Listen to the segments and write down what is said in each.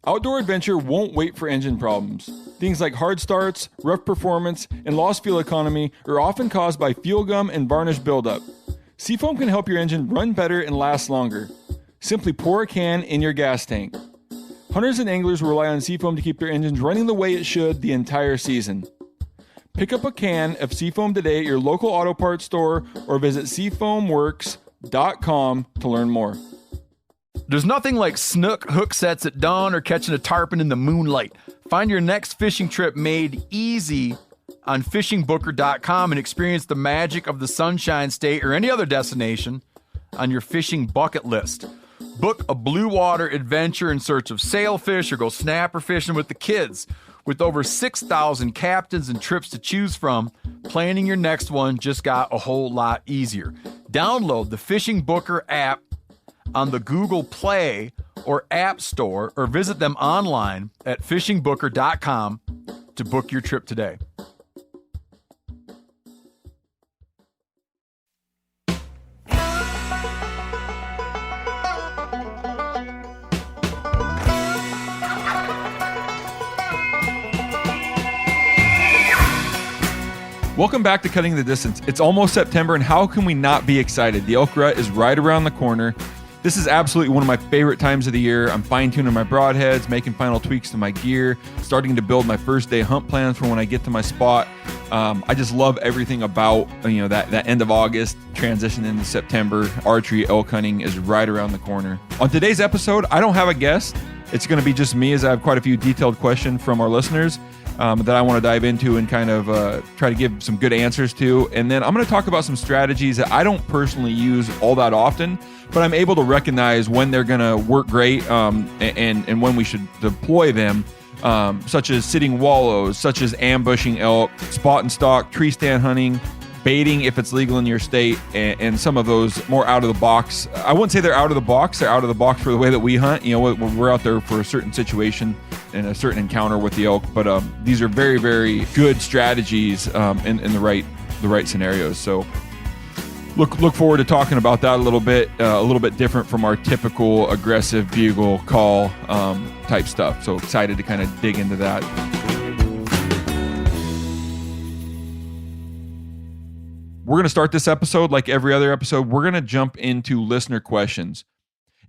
Outdoor adventure won't wait for engine problems. Things like hard starts, rough performance, and lost fuel economy are often caused by fuel gum and varnish buildup. Seafoam can help your engine run better and last longer. Simply pour a can in your gas tank. Hunters and anglers rely on Seafoam to keep their engines running the way it should the entire season. Pick up a can of Seafoam today at your local auto parts store or visit seafoamworks.com to learn more. There's nothing like snook hook sets at dawn or catching a tarpon in the moonlight. Find your next fishing trip made easy on fishingbooker.com and experience the magic of the Sunshine State or any other destination on your fishing bucket list. Book a blue water adventure in search of sailfish or go snapper fishing with the kids. With over 6,000 captains and trips to choose from, planning your next one just got a whole lot easier. Download the Fishing Booker app on the Google Play or App Store or visit them online at fishingbooker.com to book your trip today. Welcome back to Cutting the Distance. It's almost September, and how can we not be excited? The elk rut is right around the corner. This is absolutely one of my favorite times of the year. I'm fine-tuning my broadheads, making final tweaks to my gear, starting to build my first day hunt plans for when I get to my spot. I just love everything about that end of August, transition into September. Archery elk hunting is right around the corner. On today's episode, I don't have a guest. It's going to be just me, as I have quite a few detailed questions from our listeners that I want to dive into and kind of try to give some good answers to. And then I'm going to talk about some strategies that I don't personally use all that often, but I'm able to recognize when they're going to work great and when we should deploy them, such as sitting wallows, such as ambushing elk, spot and stalk, tree stand hunting, baiting if it's legal in your state, and some of those more out of the box. I wouldn't say they're out of the box. They're out of the box for the way that we hunt. We're out there for a certain situation and a certain encounter with the elk. But these are very, very good strategies in the right scenarios. So look forward to talking about that a little bit different from our typical aggressive bugle call type stuff. So excited to kind of dig into that. We're going to start this episode like every other episode. We're going to jump into listener questions.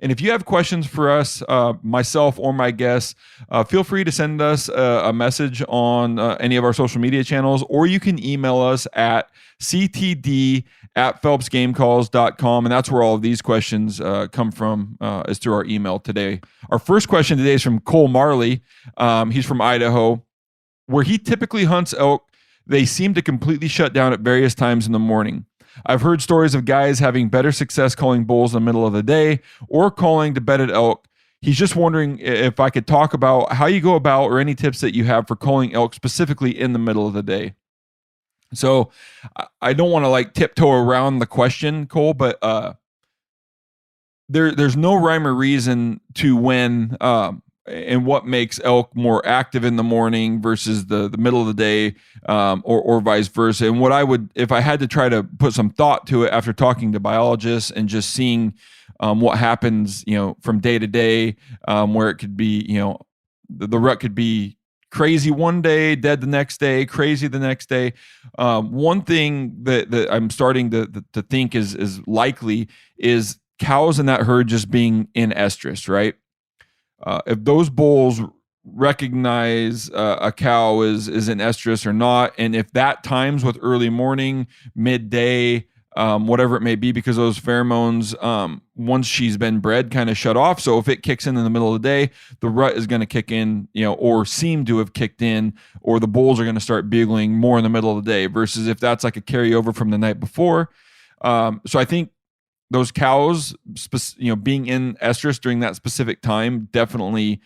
And if you have questions for us, myself or my guests, feel free to send us a message on any of our social media channels, or you can email us at ctd@phelpsgamecalls.com. And that's where all of these questions come from, is through our email today. Our first question today is from Cole Marley. He's from Idaho. Where he typically hunts elk, they seem to completely shut down at various times in the morning. I've heard stories of guys having better success calling bulls in the middle of the day or calling to bedded elk. He's just wondering if I could talk about how you go about or any tips that you have for calling elk specifically in the middle of the day. So I don't want to tiptoe around the question, Cole, but there's no rhyme or reason to when and what makes elk more active in the morning versus the middle of the day, or vice versa. And what I would, if I had to try to put some thought to it after talking to biologists and just seeing what happens, from day to day, where it could be, the rut could be crazy one day, dead the next day, crazy the next day. One thing that I'm starting to think is likely is cows in that herd just being in estrus, right? If those bulls recognize a cow is in estrus or not, and if that times with early morning, midday, whatever it may be, because those pheromones, once she's been bred, kind of shut off. So if it kicks in the middle of the day, the rut is going to kick in, or seem to have kicked in, or the bulls are going to start bugling more in the middle of the day, versus if that's like a carryover from the night before. So I think those cows, being in estrus during that specific time definitely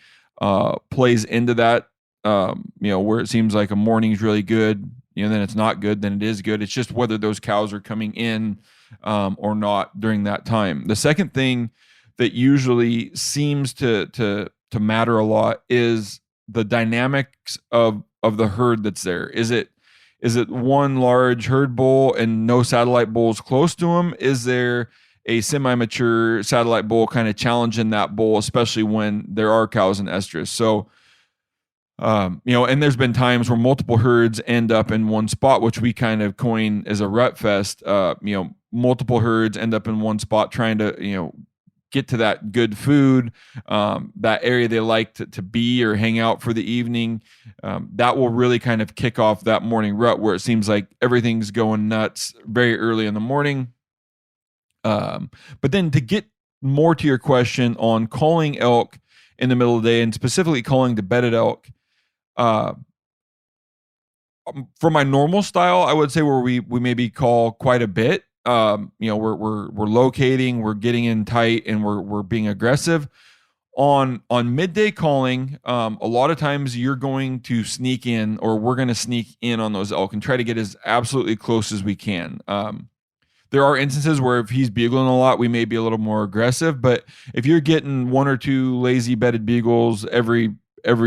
plays into that, where it seems like a morning is really good, then it's not good, then it is good. It's just whether those cows are coming in or not during that time. The second thing that usually seems to matter a lot is the dynamics of the herd that's there. Is it one large herd bull and no satellite bulls close to them? Is there a semi-mature satellite bull kind of challenging that bull, especially when there are cows in estrus. So, and there's been times where multiple herds end up in one spot, which we kind of coin as a rut fest. Multiple herds end up in one spot trying to, get to that good food, that area they like to be or hang out for the evening. That will really kind of kick off that morning rut where it seems like everything's going nuts very early in the morning. But then to get more to your question on calling elk in the middle of the day and specifically calling the bedded elk, for my normal style, I would say where we maybe call quite a bit. We're locating, we're getting in tight, and we're being aggressive. On midday calling, a lot of times you're going to sneak in, or we're going to sneak in on those elk and try to get as absolutely close as we can. There are instances where if he's bugling a lot, we may be a little more aggressive. But if you're getting one or two lazy bedded bugles every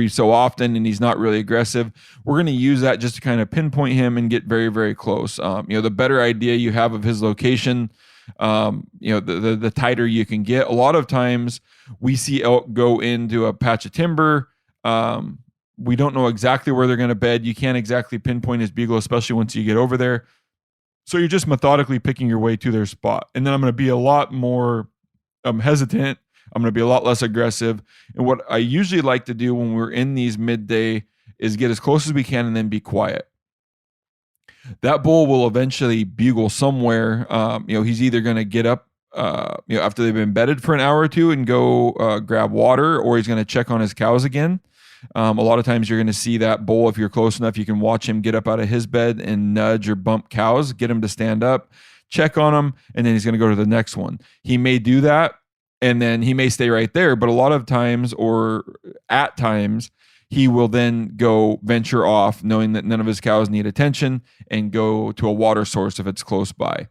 so often and he's not really aggressive, we're going to use that just to kind of pinpoint him and get very, very close. The better idea you have of his location, the tighter you can get. A lot of times we see elk go into a patch of timber. We don't know exactly where they're going to bed. You can't exactly pinpoint his bugle, especially once you get over there. So you're just methodically picking your way to their spot. And then I'm going to be a lot more hesitant. I'm going to be a lot less aggressive. And what I usually like to do when we're in these midday is get as close as we can and then be quiet. That bull will eventually bugle somewhere. He's either going to get up, after they've been bedded for an hour or two and go grab water, or he's going to check on his cows again. A lot of times you're going to see that bull, if you're close enough, you can watch him get up out of his bed and nudge or bump cows, get him to stand up, check on them, and then he's going to go to the next one. He may do that, and then he may stay right there, but a lot of times, or at times, he will then go venture off, knowing that none of his cows need attention, and go to a water source if it's close by.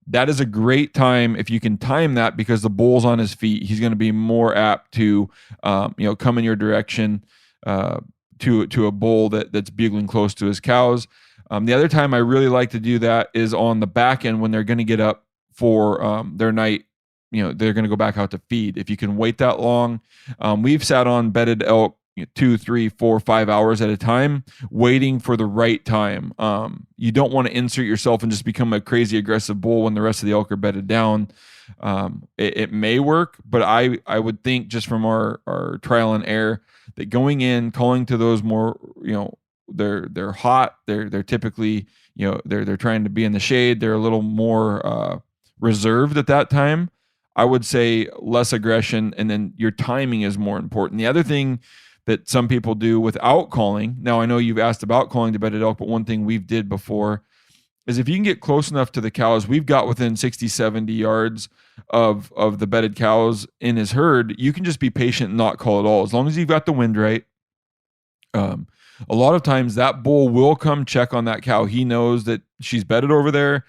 That is a great time if you can time that, because the bull's on his feet. He's going to be more apt to, come in your direction to a bull that's bugling close to his cows. The other time I really like to do that is on the back end when they're going to get up for their night. They're going to go back out to feed. If you can wait that long, we've sat on bedded elk 2, 3, 4, 5 hours at a time, waiting for the right time. You don't want to insert yourself and just become a crazy aggressive bull when the rest of the elk are bedded down. It may work, but I would think, just from our trial and error, that going in, calling to those more, they're hot. They're typically, they're trying to be in the shade. They're a little more reserved at that time. I would say less aggression, and then your timing is more important. The other thing that some people do without calling, now I know you've asked about calling to bedded elk, but one thing we've did before is, if you can get close enough to the cows, we've got within 60, 70 yards of the bedded cows in his herd, you can just be patient and not call at all, as long as you've got the wind right. A lot of times that bull will come check on that cow. He knows that she's bedded over there.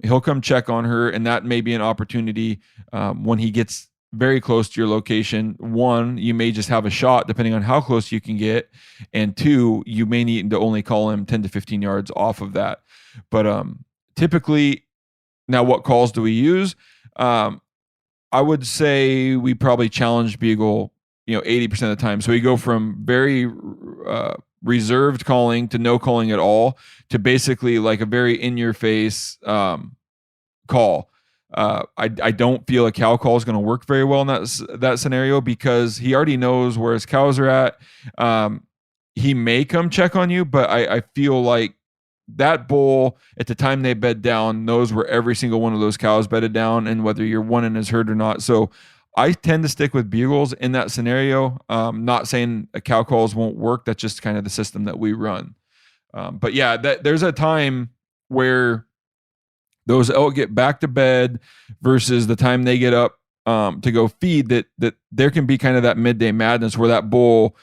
He'll come check on her, and that may be an opportunity when he gets very close to your location. One, you may just have a shot depending on how close you can get, and two, you may need to only call him 10 to 15 yards off of that. But typically, now what calls do we use? I would say we probably challenge bugle 80% of the time. So we go from very reserved calling to no calling at all, to basically like a very in your face call. I don't feel a cow call is going to work very well in that scenario, because he already knows where his cows are at. He may come check on you, but I feel like that bull, at the time they bed down, knows where every single one of those cows bedded down, and whether you're one in his herd or not. So I tend to stick with bugles in that scenario. Not saying cow calls won't work. That's just kind of the system that we run. But yeah, there's a time where those elk get back to bed versus the time they get up to go feed, that there can be kind of that midday madness where that bull,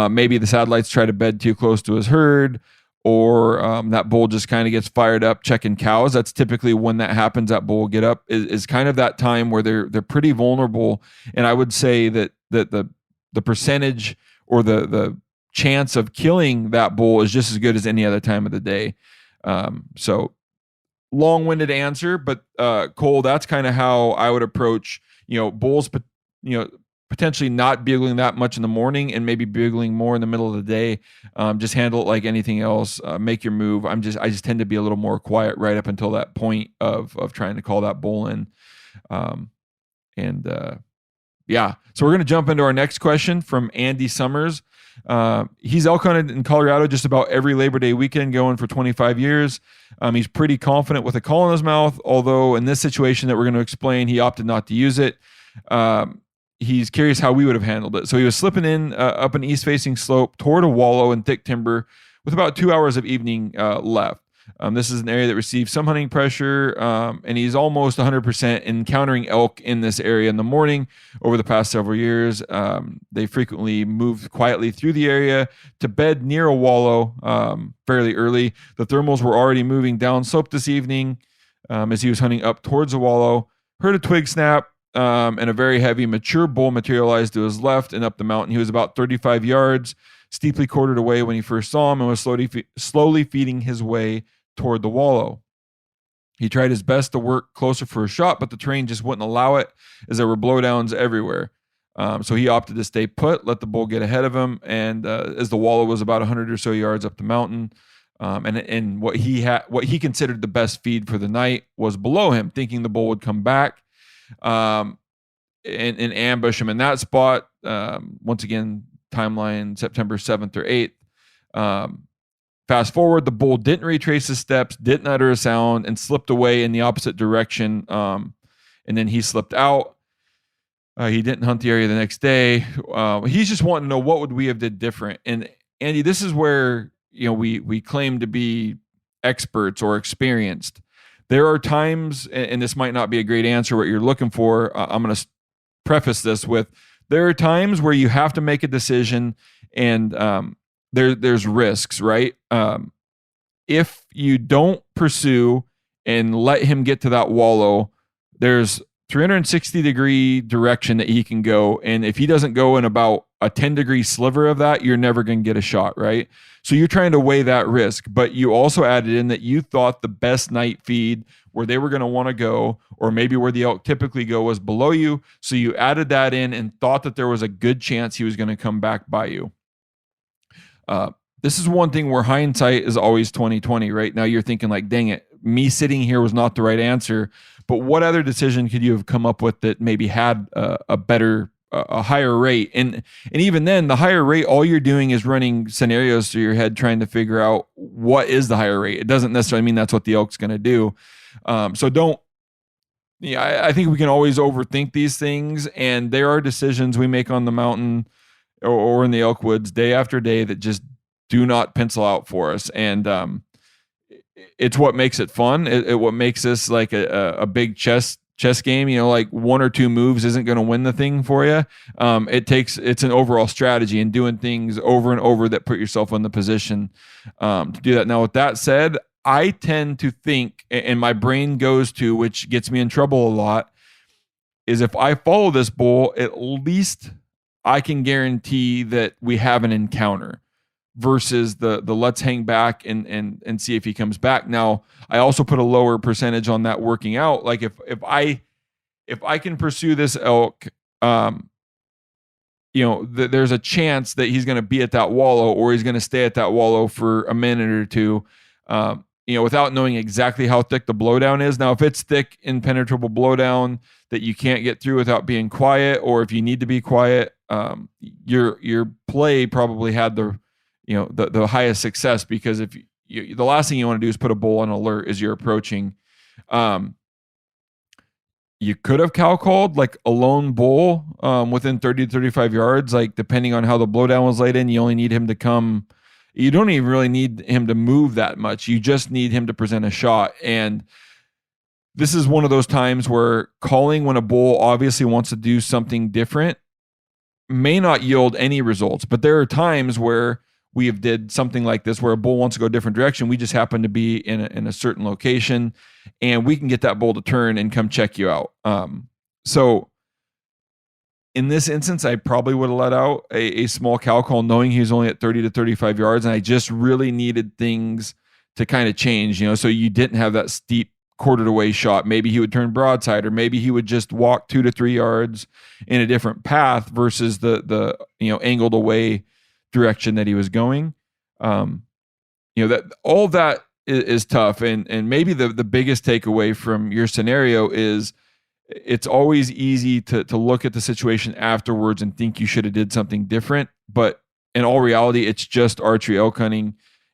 maybe the satellites try to bed too close to his herd, or that bull just kind of gets fired up checking cows. That's typically when that happens. That bull will get up is kind of that time where they're pretty vulnerable. And I would say that the percentage, or the chance of killing that bull, is just as good as any other time of the day. So long-winded answer, but Cole, that's kind of how I would approach, bulls, potentially not bugling that much in the morning and maybe bugling more in the middle of the day. Just handle it like anything else. Make your move. I just tend to be a little more quiet right up until that point of trying to call that bull in. Yeah. So we're going to jump into our next question from Andy Summers. He's elk hunted in Colorado just about every Labor Day weekend going for 25 years. He's pretty confident with a call in his mouth, although in this situation that we're going to explain, he opted not to use it. He's curious how we would have handled it. So he was slipping in up an east-facing slope toward a wallow and thick timber with about 2 hours of evening left. This is an area that receives some hunting pressure, and he's almost 100% encountering elk in this area in the morning over the past several years. They frequently moved quietly through the area to bed near a wallow fairly early. The thermals were already moving down slope this evening as he was hunting up towards a wallow. Heard a twig snap, and a very heavy mature bull materialized to his left and up the mountain. He was about 35 yards, steeply quartered away when he first saw him, and was slowly feeding his way toward the wallow. He tried his best to work closer for a shot, but the terrain just wouldn't allow it as there were blowdowns everywhere. So he opted to stay put, let the bull get ahead of him, and as the wallow was about 100 or so yards up the mountain, and what he considered the best feed for the night was below him, thinking the bull would come back and ambush him in that spot. Once again, timeline September 7th or 8th. Fast forward, the bull didn't retrace his steps, didn't utter a sound, and slipped away in the opposite direction. And then he slipped out. He didn't hunt the area the next day. He's just wanting to know what would we have did different. And Andy, this is where we claim to be experts or experienced. There are times, and this might not be a great answer what you're looking for. I'm going to preface this with, there are times where you have to make a decision, and there's risks, right? If you don't pursue and let him get to that wallow, there's 360-degree direction that he can go. And if he doesn't go in about a 10-degree sliver of that, you're never going to get a shot, right? So you're trying to weigh that risk. But you also added in that you thought the best night feed where they were going to want to go, or maybe where the elk typically go, was below you. So you added that in and thought that there was a good chance he was going to come back by you. This is one thing where hindsight is always 20/20, right? Now you're thinking like, dang it, me sitting here was not the right answer. But what other decision could you have come up with that maybe had a higher rate? And even then, the higher rate, all you're doing is running scenarios through your head, trying to figure out what is the higher rate. It doesn't necessarily mean that's what the elk's going to do. So don't. Yeah, I think we can always overthink these things, and there are decisions we make on the mountain or in the elk woods day after day that just do not pencil out for us. And it's what makes it fun. It what makes this like a big chess game. Like one or two moves isn't going to win the thing for you. It's an overall strategy and doing things over and over that put yourself in the position to do that. Now, with that said, I tend to think, and my brain goes to, which gets me in trouble a lot, is if I follow this bull, at least I can guarantee that we have an encounter, versus the let's hang back and see if he comes back. Now, I also put a lower percentage on that working out. Like if I can pursue this elk, there's a chance that he's going to be at that wallow, or he's going to stay at that wallow for a minute or two, without knowing exactly how thick the blowdown is. Now, if it's thick, impenetrable blowdown that you can't get through without being quiet, or if you need to be quiet, your play probably had the highest success, because if the last thing you want to do is put a bull on alert as you're approaching. You could have cow called like a lone bull within 30 to 35 yards, like depending on how the blowdown was laid in. You only need him to come. You don't even really need him to move that much. You just need him to present a shot. And this is one of those times where calling when a bull obviously wants to do something different may not yield any results. But there are times where we have did something like this where a bull wants to go a different direction. We just happen to be in a certain location, and we can get that bull to turn and come check you out. So in this instance, I probably would have let out a small cow call, knowing he was only at 30 to 35 yards. And I just really needed things to kind of change, so you didn't have that steep quartered away shot. Maybe he would turn broadside, or maybe he would just walk 2 to 3 yards in a different path versus the angled away direction that he was going. That all that is tough. And maybe the biggest takeaway from your scenario is it's always easy to look at the situation afterwards and think you should have did something different. But in all reality, it's just archery elk hunting.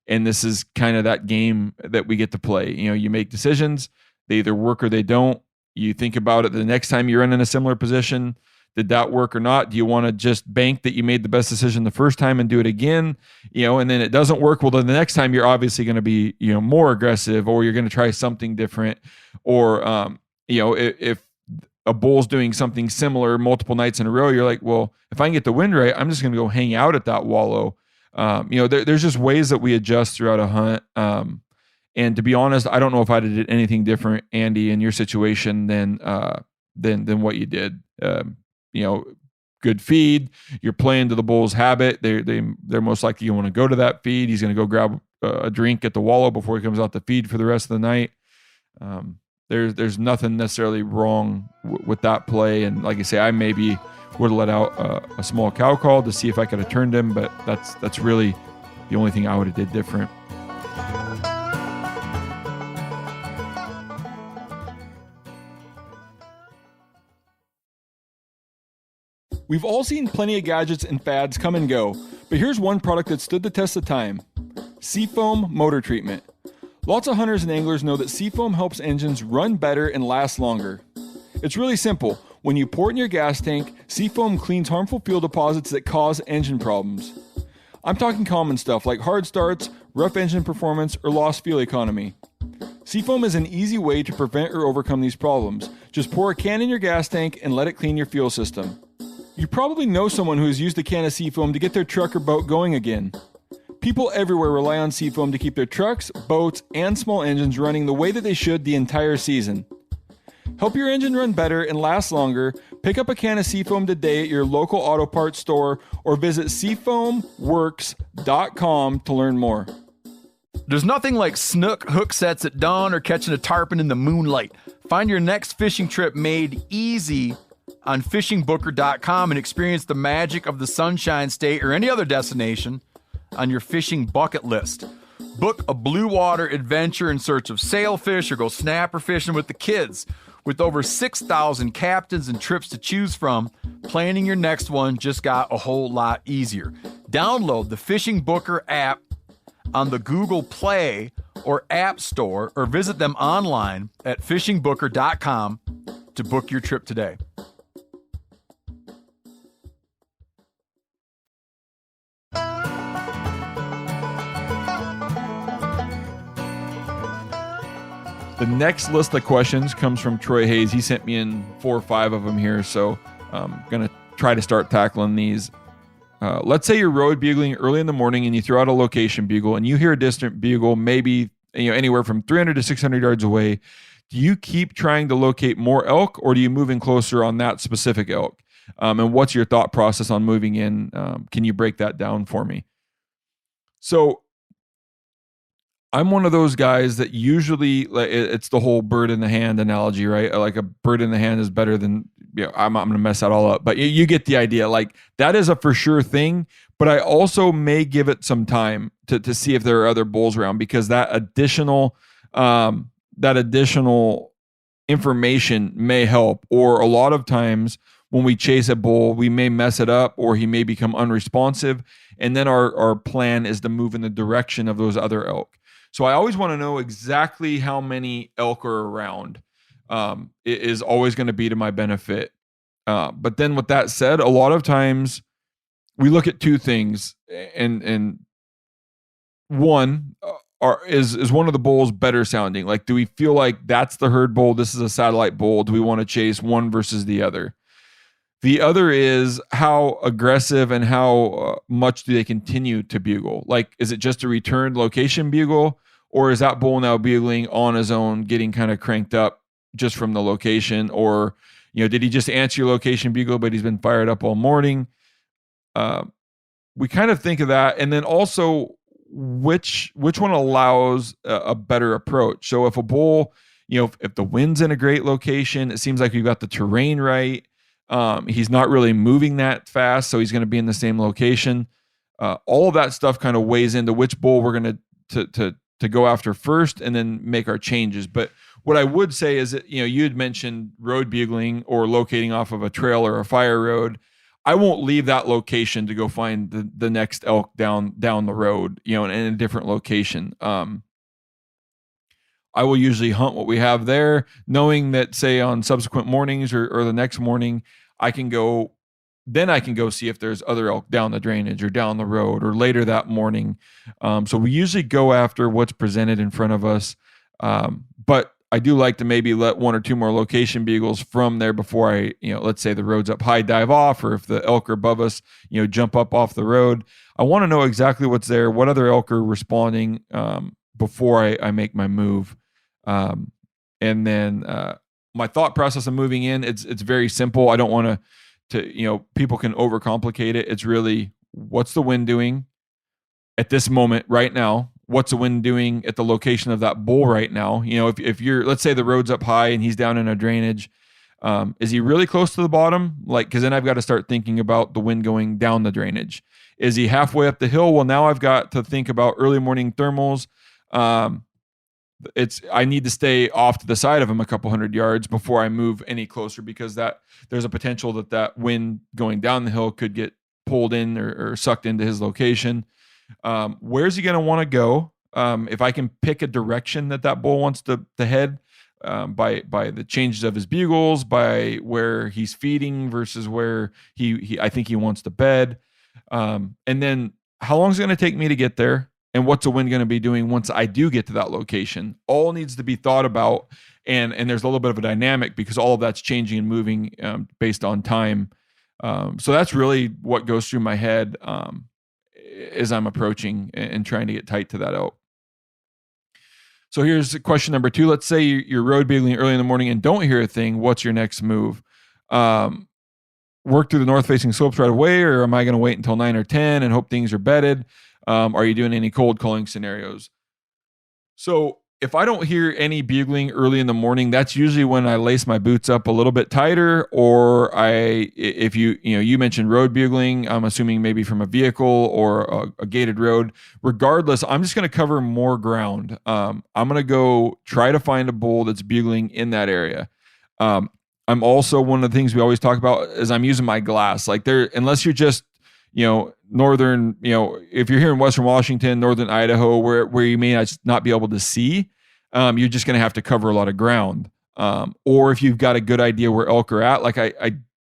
And this is kind of that game that we get to play. You make decisions, they either work or they don't. You think about it the next time you're in a similar position. Did that work or not? Do you want to just bank that you made the best decision the first time and do it again? And then it doesn't work. Well, then the next time you're obviously going to be, more aggressive, or you're going to try something different. Or, if a bull's doing something similar multiple nights in a row, you're like, well, if I can get the wind right, I'm just going to go hang out at that wallow. There's just ways that we adjust throughout a hunt. And to be honest, I don't know if I'd have did anything different, Andy, in your situation than what you did. Good feed. You're playing to the bull's habit. They're most likely going to go to that feed. He's going to go grab a drink at the wallow before he comes out the feed for the rest of the night. There's nothing necessarily wrong with that play. And like I say, I maybe would have let out a small cow call to see if I could have turned him, but that's really the only thing I would have did different. We've all seen plenty of gadgets and fads come and go, but here's one product that stood the test of time: Seafoam Motor Treatment. Lots of hunters and anglers know that Seafoam helps engines run better and last longer. It's really simple. When you pour it in your gas tank, Seafoam cleans harmful fuel deposits that cause engine problems. I'm talking common stuff like hard starts, rough engine performance, or lost fuel economy. Seafoam is an easy way to prevent or overcome these problems. Just pour a can in your gas tank and let it clean your fuel system. You probably know someone who has used a can of Seafoam to get their truck or boat going again. People everywhere rely on Seafoam to keep their trucks, boats, and small engines running the way that they should the entire season. Help your engine run better and last longer. Pick up a can of Seafoam today at your local auto parts store or visit seafoamworks.com to learn more. There's nothing like snook hook sets at dawn or catching a tarpon in the moonlight. Find your next fishing trip made easy on fishingbooker.com and experience the magic of the Sunshine State or any other destination on your fishing bucket list. Book a blue water adventure in search of sailfish or go snapper fishing with the kids. With over 6,000 captains and trips to choose from, planning your next one just got a whole lot easier. Download the Fishing Booker app on the Google Play or App Store, or visit them online at fishingbooker.com to book your trip today. The next list of questions comes from Troy Hayes. He sent me in 4 or 5 of them here, so I'm going to try to start tackling these. Let's say you're road bugling early in the morning and you throw out a location bugle and you hear a distant bugle, maybe anywhere from 300 to 600 yards away. Do you keep trying to locate more elk, or do you move in closer on that specific elk? And what's your thought process on moving in? Can you break that down for me? So I'm one of those guys that usually, it's the whole bird in the hand analogy, right? Like a bird in the hand is better than, I'm going to mess that all up, but you get the idea. Like that is a for sure thing, but I also may give it some time to see if there are other bulls around, because that additional information may help. Or a lot of times when we chase a bull, we may mess it up, or he may become unresponsive. And then our plan is to move in the direction of those other elk. So I always want to know exactly how many elk are around. It is always going to be to my benefit. But then with that said, a lot of times we look at 2 things, and one is one of the bulls better sounding? Like, do we feel like that's the herd bull, this is a satellite bull? Do we want to chase one versus the other? The other is how aggressive and how much do they continue to bugle? Like, is it just a returned location bugle, or is that bull now bugling on his own, getting kind of cranked up just from the location? Or, did he just answer your location bugle, but he's been fired up all morning? We kind of think of that. And then also which one allows a better approach. So if a bull, if the wind's in a great location, it seems like we've got the terrain right. He's not really moving that fast, so he's going to be in the same location. All of that stuff kind of weighs into which bull we're going to go after first, and then make our changes. But what I would say is that, you had mentioned road bugling or locating off of a trail or a fire road. I won't leave that location to go find the next elk down the road, in a different location. I will usually hunt what we have there, knowing that, say, on subsequent mornings or the next morning, I can go see if there's other elk down the drainage or down the road or later that morning. So we usually go after what's presented in front of us. But I do like to maybe let one or two more location bugles from there before I, let's say the road's up high, dive off, or if the elk are above us, jump up off the road. I want to know exactly what's there, what other elk are responding, before I make my move. And then my thought process of moving in, it's very simple. I don't want to, people can overcomplicate it. It's really, what's the wind doing at this moment right now? What's the wind doing at the location of that bull right now? If you're, let's say the road's up high and he's down in a drainage, is he really close to the bottom? Because then I've got to start thinking about the wind going down the drainage. Is he halfway up the hill? Well, now I've got to think about early morning thermals. I need to stay off to the side of him a couple hundred yards before I move any closer, because there's a potential that wind going down the hill could get pulled in or sucked into his location. Where's he going to want to go? If I can pick a direction that bull wants to head, by the changes of his bugles, by where he's feeding versus where I think he wants to bed. And then how long is it going to take me to get there? And what's the wind going to be doing once I do get to that location? All needs to be thought about. And there's a little bit of a dynamic because all of that's changing and moving, based on time. So that's really what goes through my head, as I'm approaching and trying to get tight to that elk. So here's question number 2. Let's say you're road bugling early in the morning and don't hear a thing. What's your next move? Work through the north-facing slopes right away, or am I going to wait until 9 or 10 and hope things are bedded? Are you doing any cold calling scenarios? So if I don't hear any bugling early in the morning, that's usually when I lace my boots up a little bit tighter, or if you mentioned road bugling, I'm assuming maybe from a vehicle or a gated road. Regardless, I'm just going to cover more ground. I'm going to go try to find a bull that's bugling in that area. I'm also, one of the things we always talk about is I'm using my glass. Unless you're just, northern, if you're here in Western Washington, northern Idaho, where you may not be able to see, you're just going to have to cover a lot of ground. Or if you've got a good idea where elk are at,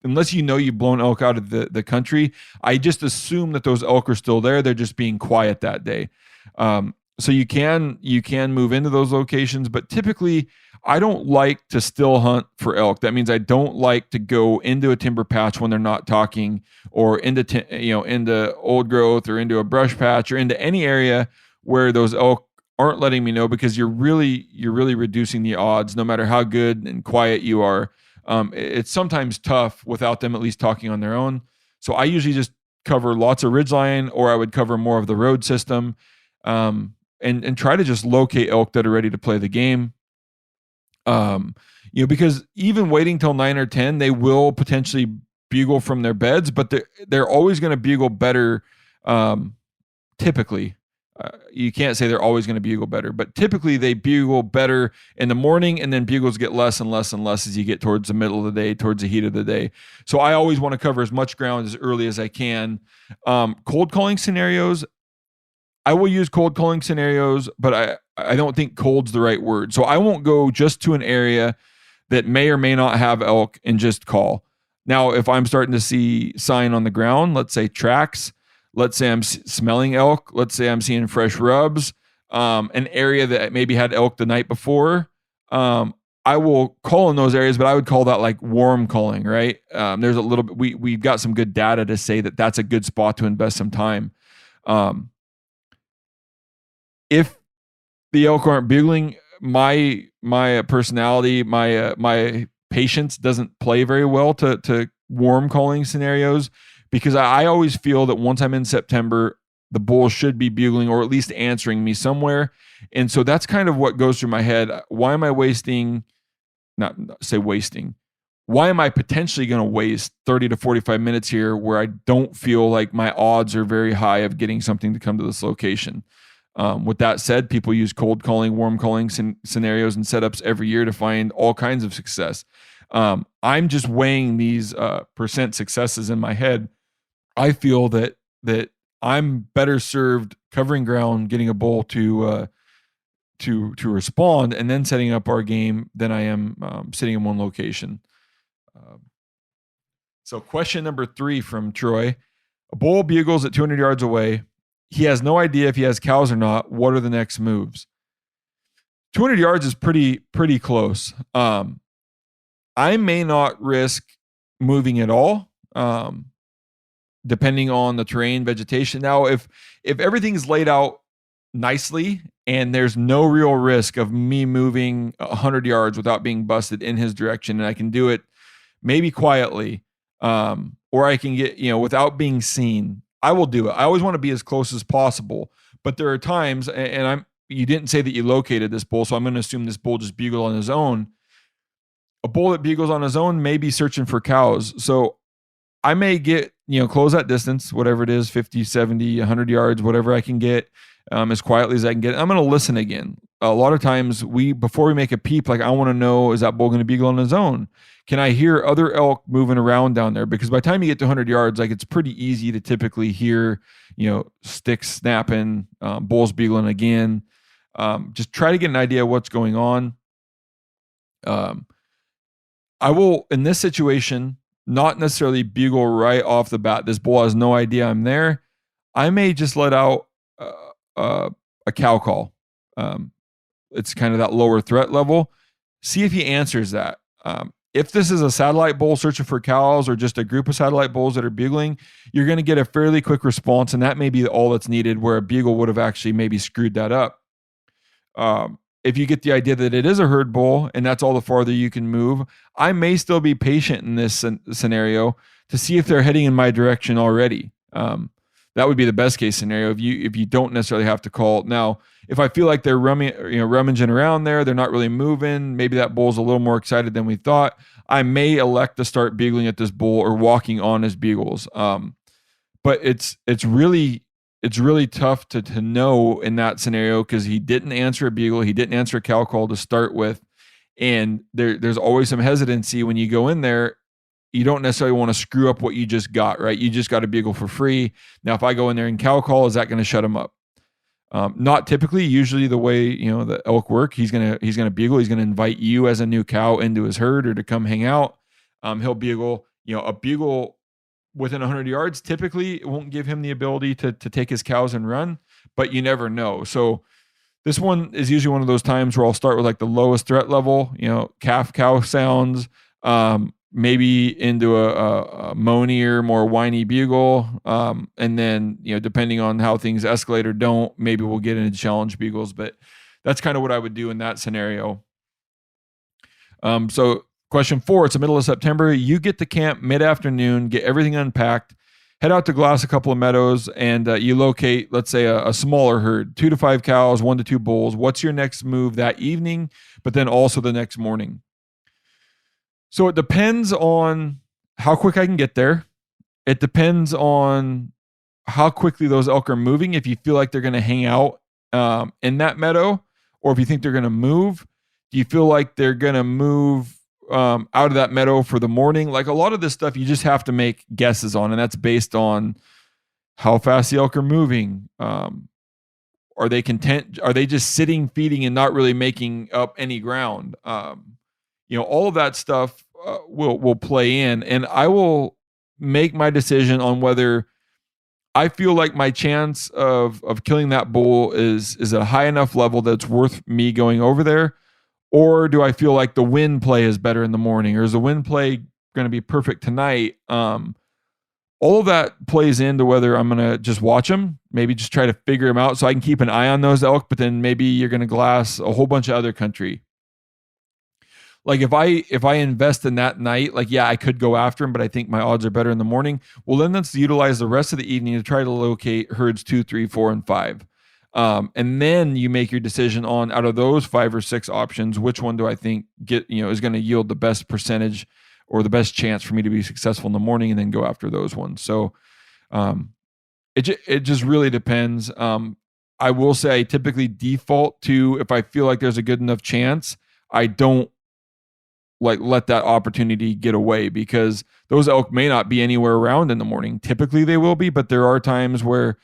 unless you've blown elk out of the country, I just assume that those elk are still there. They're just being quiet that day. So you can move into those locations, but typically I don't like to still hunt for elk. That means I don't like to go into a timber patch when they're not talking, or into old growth, or into a brush patch, or into any area where those elk aren't letting me know, because you're really reducing the odds, no matter how good and quiet you are. It's sometimes tough without them at least talking on their own. So I usually just cover lots of ridgeline, or I would cover more of the road system, and try to just locate elk that are ready to play the game. Because even waiting till 9 or 10, they will potentially bugle from their beds, but they're always going to bugle better. Typically, you can't say they're always going to bugle better, but typically they bugle better in the morning, and then bugles get less and less and less as you get towards the middle of the day, towards the heat of the day. So I always want to cover as much ground as early as I can. Cold calling scenarios, I will use cold calling scenarios, but I don't think cold's the right word. So I won't go just to an area that may or may not have elk and just call. Now, if I'm starting to see sign on the ground, let's say tracks, let's say I'm smelling elk, let's say I'm seeing fresh rubs, an area that maybe had elk the night before, I will call in those areas, but I would call that like warm calling, right? There's a little bit, we've got some good data to say that that's a good spot to invest some time. If the elk aren't bugling, my personality, my patience doesn't play very well to warm calling scenarios, because I always feel that once I'm in September, the bull should be bugling or at least answering me somewhere. And so that's kind of what goes through my head. Why am I wasting, not say wasting, why am I potentially going to waste 30 to 45 minutes here where I don't feel like my odds are very high of getting something to come to this location? With that said, people use cold calling, warm calling scenarios and setups every year to find all kinds of success. I'm just weighing these percent successes in my head. I feel that I'm better served covering ground, getting a bull to respond, and then setting up our game than I am sitting in one location. So question number 3 from Troy. A bull bugles at 200 yards away. He has no idea if he has cows or not. What are the next moves? 200 yards is pretty close. I may not risk moving at all, depending on the terrain, vegetation. Now, if everything's laid out nicely and there's no real risk of me moving 100 yards without being busted in his direction, and I can do it maybe quietly, or I can get, without being seen, I will do it. I always want to be as close as possible, but there are times, and you didn't say that you located this bull, so I'm going to assume this bull just bugled on his own. A bull that bugles on his own may be searching for cows. So I may get, close that distance, whatever it is, 50, 70, 100 yards, whatever I can get, as quietly as I can get. I'm going to listen again. A lot of times before we make a peep, like I want to know, is that bull going to bugle on his own? Can I hear other elk moving around down there? Because by the time you get to 100 yards, like it's pretty easy to typically hear, sticks snapping, bulls bugling again. Just try to get an idea of what's going on. I will, in this situation, not necessarily bugle right off the bat. This bull has no idea I'm there. I may just let out a cow call. It's kind of that lower threat level. See if he answers that. If this is a satellite bull searching for cows or just a group of satellite bulls that are bugling, you're going to get a fairly quick response, and that may be all that's needed, where a bugle would have actually maybe screwed that up. If you get the idea that it is a herd bull and that's all the farther you can move, I may still be patient in this scenario to see if they're heading in my direction already. That would be the best case scenario if you don't necessarily have to call. Now, if I feel like they're rummaging around there, they're not really moving, maybe that bull's a little more excited than we thought, I may elect to start bugling at this bull or walking on his bugles. But it's really tough to know in that scenario, because he didn't answer a bugle, he didn't answer a cow call to start with, and there's always some hesitancy when you go in there. You don't necessarily want to screw up what you just got, right? You just got a bugle for free. Now, if I go in there and cow call, is that going to shut him up? Not typically. Usually, the way the elk work, he's gonna bugle. He's gonna invite you as a new cow into his herd or to come hang out. He'll bugle. A bugle within 100 yards typically won't give him the ability to take his cows and run, but you never know. So this one is usually one of those times where I'll start with like the lowest threat level, calf cow sounds, maybe into a moanier, more whiny bugle. And then, depending on how things escalate or don't, maybe we'll get into challenge bugles, but that's kind of what I would do in that scenario. So question 4, it's the middle of September. You get to camp mid-afternoon, get everything unpacked, head out to glass a couple of meadows, and you locate, let's say, a smaller herd, 2 to 5 cows, 1 to 2 bulls. What's your next move that evening, but then also the next morning? So it depends on how quick I can get there. It depends on how quickly those elk are moving. If you feel like they're going to hang out in that meadow, or if you think they're going to move, do you feel like they're going to move out of that meadow for the morning? Like a lot of this stuff, you just have to make guesses on, and that's based on how fast the elk are moving. Are they content? Are they just sitting, feeding, and not really making up any ground? All of that stuff will play in, and I will make my decision on whether I feel like my chance of killing that bull is at a high enough level that's worth me going over there, or do I feel like the wind play is better in the morning, or is the wind play going to be perfect tonight? All of that plays into whether I'm going to just watch them, maybe just try to figure them out so I can keep an eye on those elk, but then maybe you're going to glass a whole bunch of other country. Like if I invest in that night, like, yeah, I could go after him, but I think my odds are better in the morning. Well, then let's utilize the rest of the evening to try to locate herds 2, 3, 4, and 5. And then you make your decision on, out of those 5 or 6 options, which one do I think is going to yield the best percentage or the best chance for me to be successful in the morning, and then go after those ones. So it just really depends. I will say I typically default to, if I feel like there's a good enough chance, I don't like let that opportunity get away, because those elk may not be anywhere around in the morning. Typically they will be, but there are times where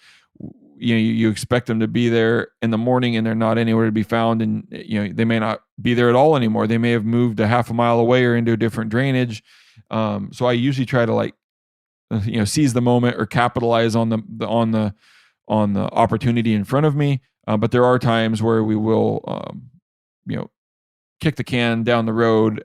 you expect them to be there in the morning and they're not anywhere to be found, and they may not be there at all anymore. They may have moved a half a mile away or into a different drainage. So I usually try to seize the moment or capitalize on the opportunity in front of me. But there are times where we will kick the can down the road,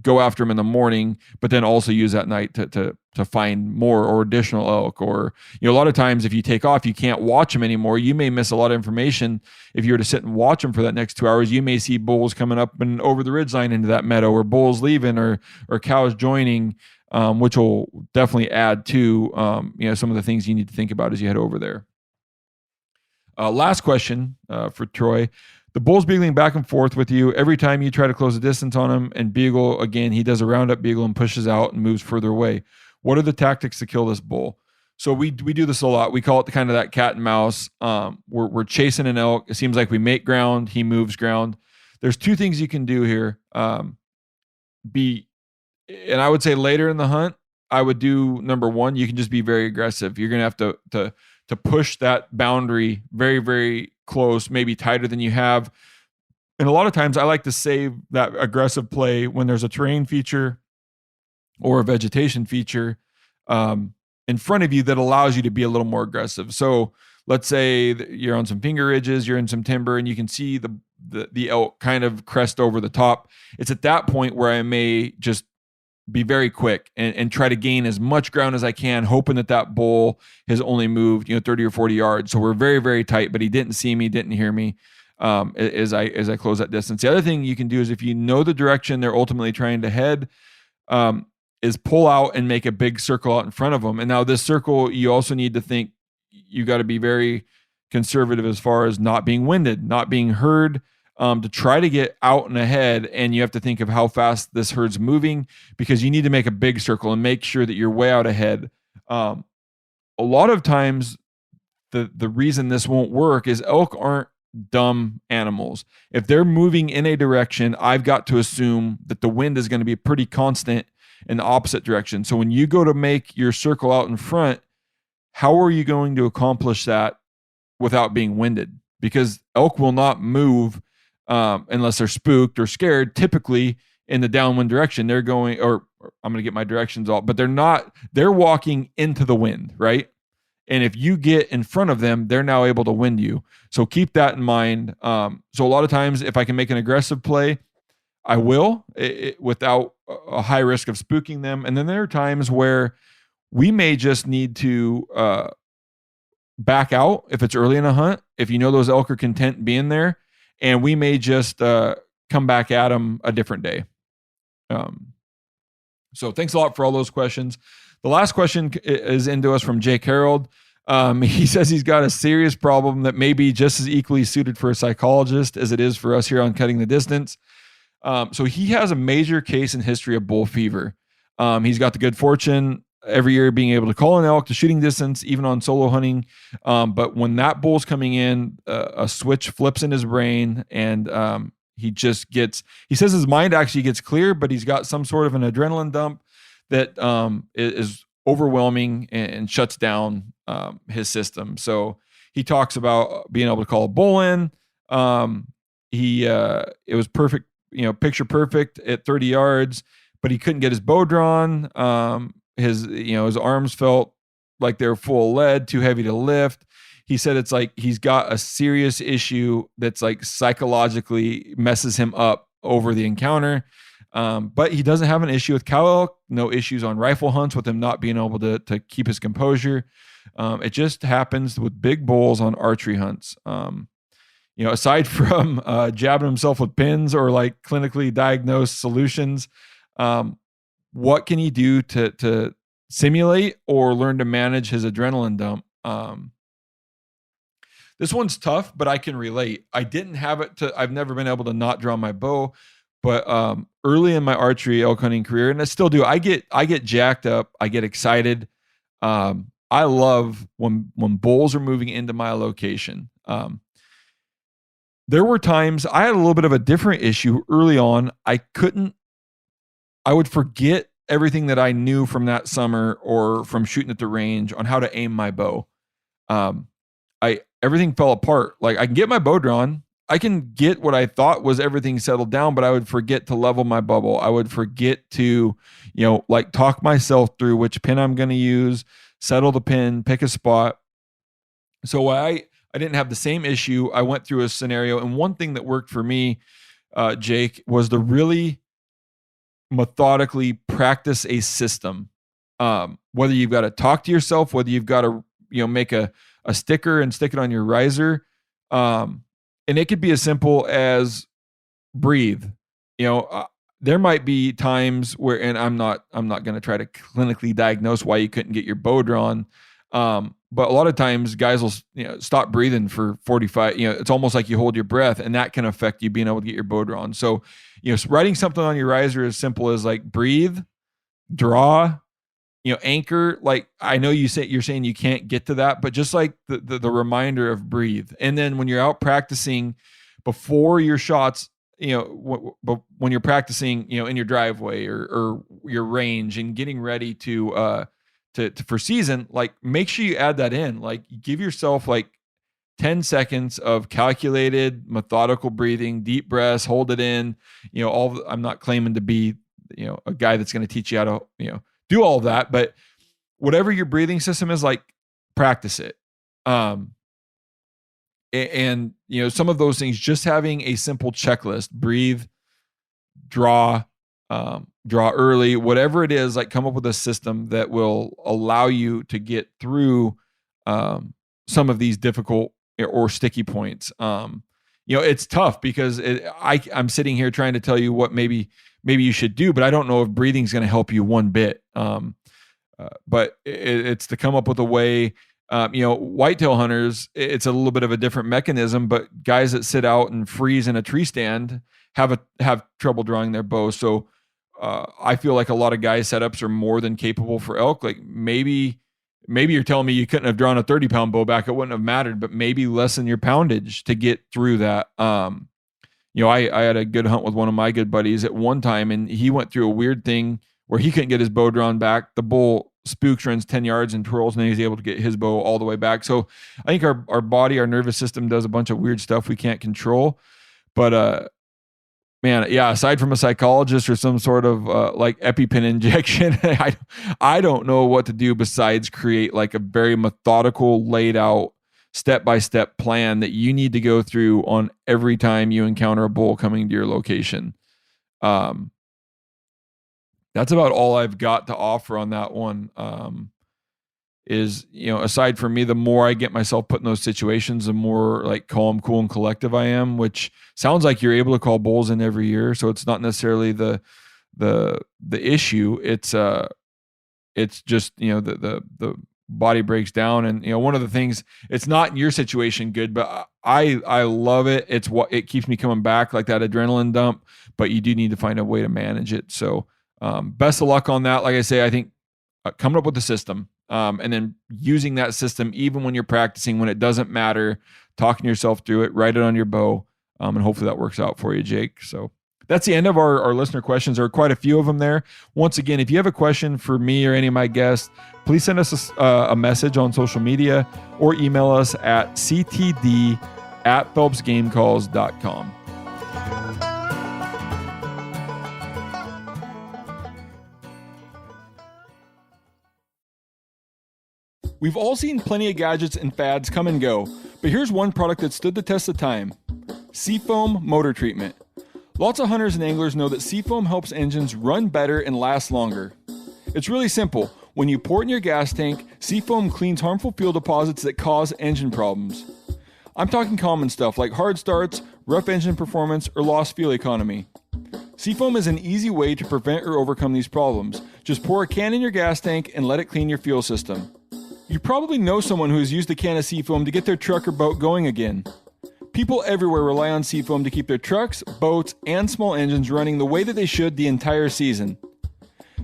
go after them in the morning, but then also use that night to find more or additional elk. Or, a lot of times if you take off, you can't watch them anymore. You may miss a lot of information. If you were to sit and watch them for that next 2 hours, you may see bulls coming up and over the ridgeline into that meadow, or bulls leaving, or cows joining, which will definitely add to, some of the things you need to think about as you head over there. Last question for Troy. The bull's beagling back and forth with you. Every time you try to close the distance on him and beagle again, he does a roundup beagle and pushes out and moves further away. What are the tactics to kill this bull? So we do this a lot. We call it kind of that cat and mouse. We're chasing an elk. It seems like we make ground. He moves ground. There's 2 things you can do here. And I would say later in the hunt, I would do number 1. You can just be very aggressive. You're going to have to push that boundary very, very close, maybe tighter than you have. And a lot of times I like to save that aggressive play when there's a terrain feature or a vegetation feature in front of you that allows you to be a little more aggressive. So let's say you're on some finger ridges, you're in some timber, and you can see the elk kind of crest over the top. It's at that point where I may just be very quick and try to gain as much ground as I can, hoping that bull has only moved 30 or 40 yards. So we're very, very tight, but he didn't see me, didn't hear me as I close that distance. The other thing you can do is, if you know the direction they're ultimately trying to head, is pull out and make a big circle out in front of them. And now this circle, you also need to think you got to be very conservative as far as not being winded, not being heard, to try to get out and ahead. And you have to think of how fast this herd's moving, because you need to make a big circle and make sure that you're way out ahead. A lot of times the reason this won't work is elk aren't dumb animals. If they're moving in a direction, I've got to assume that the wind is going to be pretty constant in the opposite direction. So when you go to make your circle out in front, how are you going to accomplish that without being winded? Because elk will not move unless they're spooked or scared, typically in the downwind direction. They're going, or I'm going to get my directions all, but they're walking into the wind, right? And if you get in front of them, they're now able to wind you. So keep that in mind. So a lot of times, if I can make an aggressive play, I will, without a high risk of spooking them. And then there are times where we may just need to back out if it's early in a hunt, if those elk are content being there, and we may just come back at them a different day. So thanks a lot for all those questions. The last question is into us from Jake Harold. He says he's got a serious problem that may be just as equally suited for a psychologist as it is for us here on Cutting the Distance. So he has a major case in history of bull fever. He's got the good fortune every year being able to call an elk to shooting distance, even on solo hunting. But when that bull's coming in, a switch flips in his brain, and he says his mind actually gets clear, but he's got some sort of an adrenaline dump that is overwhelming and shuts down his system. So he talks about being able to call a bull in. It was perfect, picture perfect at 30 yards, but he couldn't get his bow drawn. His arms felt like they were full of lead, too heavy to lift. He said it's like he's got a serious issue that's like psychologically messes him up over the encounter. But he doesn't have an issue with cow elk, no issues on rifle hunts with him not being able to keep his composure. It just happens with big bulls on archery hunts. aside from jabbing himself with pins or like clinically diagnosed solutions, what can he do to simulate or learn to manage his adrenaline dump? This one's tough, but I can relate. I didn't have it I've never been able to not draw my bow, but early in my archery elk hunting career, and I still do, I get jacked up. I get excited. I love when bulls are moving into my location. There were times I had a little bit of a different issue early on. I would forget everything that I knew from that summer or from shooting at the range on how to aim my bow. Everything fell apart. Like, I can get my bow drawn. I can get what I thought was everything settled down, but I would forget to level my bubble. I would forget to, like, talk myself through which pin I'm going to use, settle the pin, pick a spot. So I didn't have the same issue. I went through a scenario, and one thing that worked for me, Jake, was to really methodically practice a system. Whether you've got to talk to yourself, whether you've got to, make a sticker and stick it on your riser. And it could be as simple as breathe. There might be times where, and I'm not going to try to clinically diagnose why you couldn't get your bow drawn. But a lot of times guys will, stop breathing for 45, it's almost like you hold your breath, and that can affect you being able to get your bow drawn. So, writing something on your riser as simple as like breathe, draw, anchor. Like, I know you're saying you can't get to that, but just like the reminder of breathe. And then when you're out practicing before your shots, but when you're practicing, in your driveway or your range and getting ready to for season, like, make sure you add that in. Like, give yourself like 10 seconds of calculated, methodical breathing, deep breaths, hold it in, I'm not claiming to be, a guy that's going to teach you how to, do all of that, but whatever your breathing system is, like, practice it. And some of those things, just having a simple checklist, breathe, draw early, whatever it is, like, come up with a system that will allow you to get through some of these difficult or sticky points. It's tough because I'm sitting here trying to tell you what maybe you should do, but I don't know if breathing is going to help you one bit. But it's to come up with a way. Whitetail hunters, it's a little bit of a different mechanism, but guys that sit out and freeze in a tree stand have trouble drawing their bow. So I feel like a lot of guys' setups are more than capable for elk. Like, maybe you're telling me you couldn't have drawn a 30-pound bow back, it wouldn't have mattered, but maybe lessen your poundage to get through that. I had a good hunt with one of my good buddies at one time, and he went through a weird thing where he couldn't get his bow drawn back. The bull spooks, runs 10 yards and twirls, and then he's able to get his bow all the way back. So I think our body, our nervous system does a bunch of weird stuff we can't control. But man, yeah, aside from a psychologist or some sort of like EpiPen injection, I don't know what to do besides create like a very methodical, laid out, step-by-step plan that you need to go through on every time you encounter a bull coming to your location. That's about all I've got to offer on that one. Is, aside from me, the more I get myself put in those situations, the more like calm, cool, and collective I am, which sounds like you're able to call bulls in every year. So it's not necessarily the issue. It's just, the body breaks down. And, one of the things, it's not in your situation good, but I love it. It's what it keeps me coming back, like that adrenaline dump, but you do need to find a way to manage it. So best of luck on that. Like I say, I think coming up with the system, and then using that system, even when you're practicing, when it doesn't matter, talking yourself through it, write it on your bow. And hopefully that works out for you, Jake. So that's the end of our listener questions. There are quite a few of them there. Once again, if you have a question for me or any of my guests, please send us a message on social media or email us at ctd@phelpsgamecalls.com. We've all seen plenty of gadgets and fads come and go, but here's one product that stood the test of time: Seafoam Motor Treatment. Lots of hunters and anglers know that Seafoam helps engines run better and last longer. It's really simple. When you pour it in your gas tank, Seafoam cleans harmful fuel deposits that cause engine problems. I'm talking common stuff like hard starts, rough engine performance, or lost fuel economy. Seafoam is an easy way to prevent or overcome these problems. Just pour a can in your gas tank and let it clean your fuel system. You probably know someone who has used a can of Seafoam to get their truck or boat going again. People everywhere rely on Seafoam to keep their trucks, boats, and small engines running the way that they should the entire season.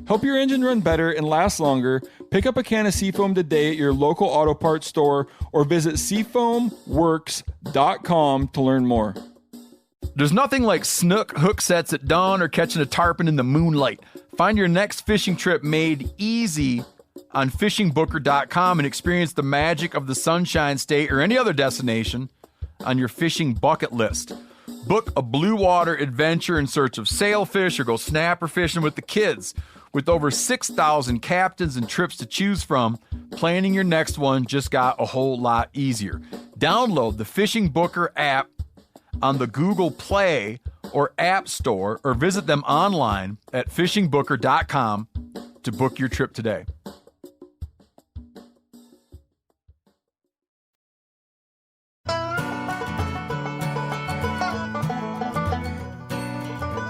Help your engine run better and last longer. Pick up a can of Seafoam today at your local auto parts store or visit seafoamworks.com to learn more. There's nothing like snook hook sets at dawn or catching a tarpon in the moonlight. Find your next fishing trip made easy on fishingbooker.com and experience the magic of the Sunshine State or any other destination on your fishing bucket list. Book a blue water adventure in search of sailfish or go snapper fishing with the kids. With over 6,000 captains and trips to choose from, planning your next one just got a whole lot easier. Download the Fishing Booker app on the Google Play or App Store or visit them online at fishingbooker.com to book your trip today.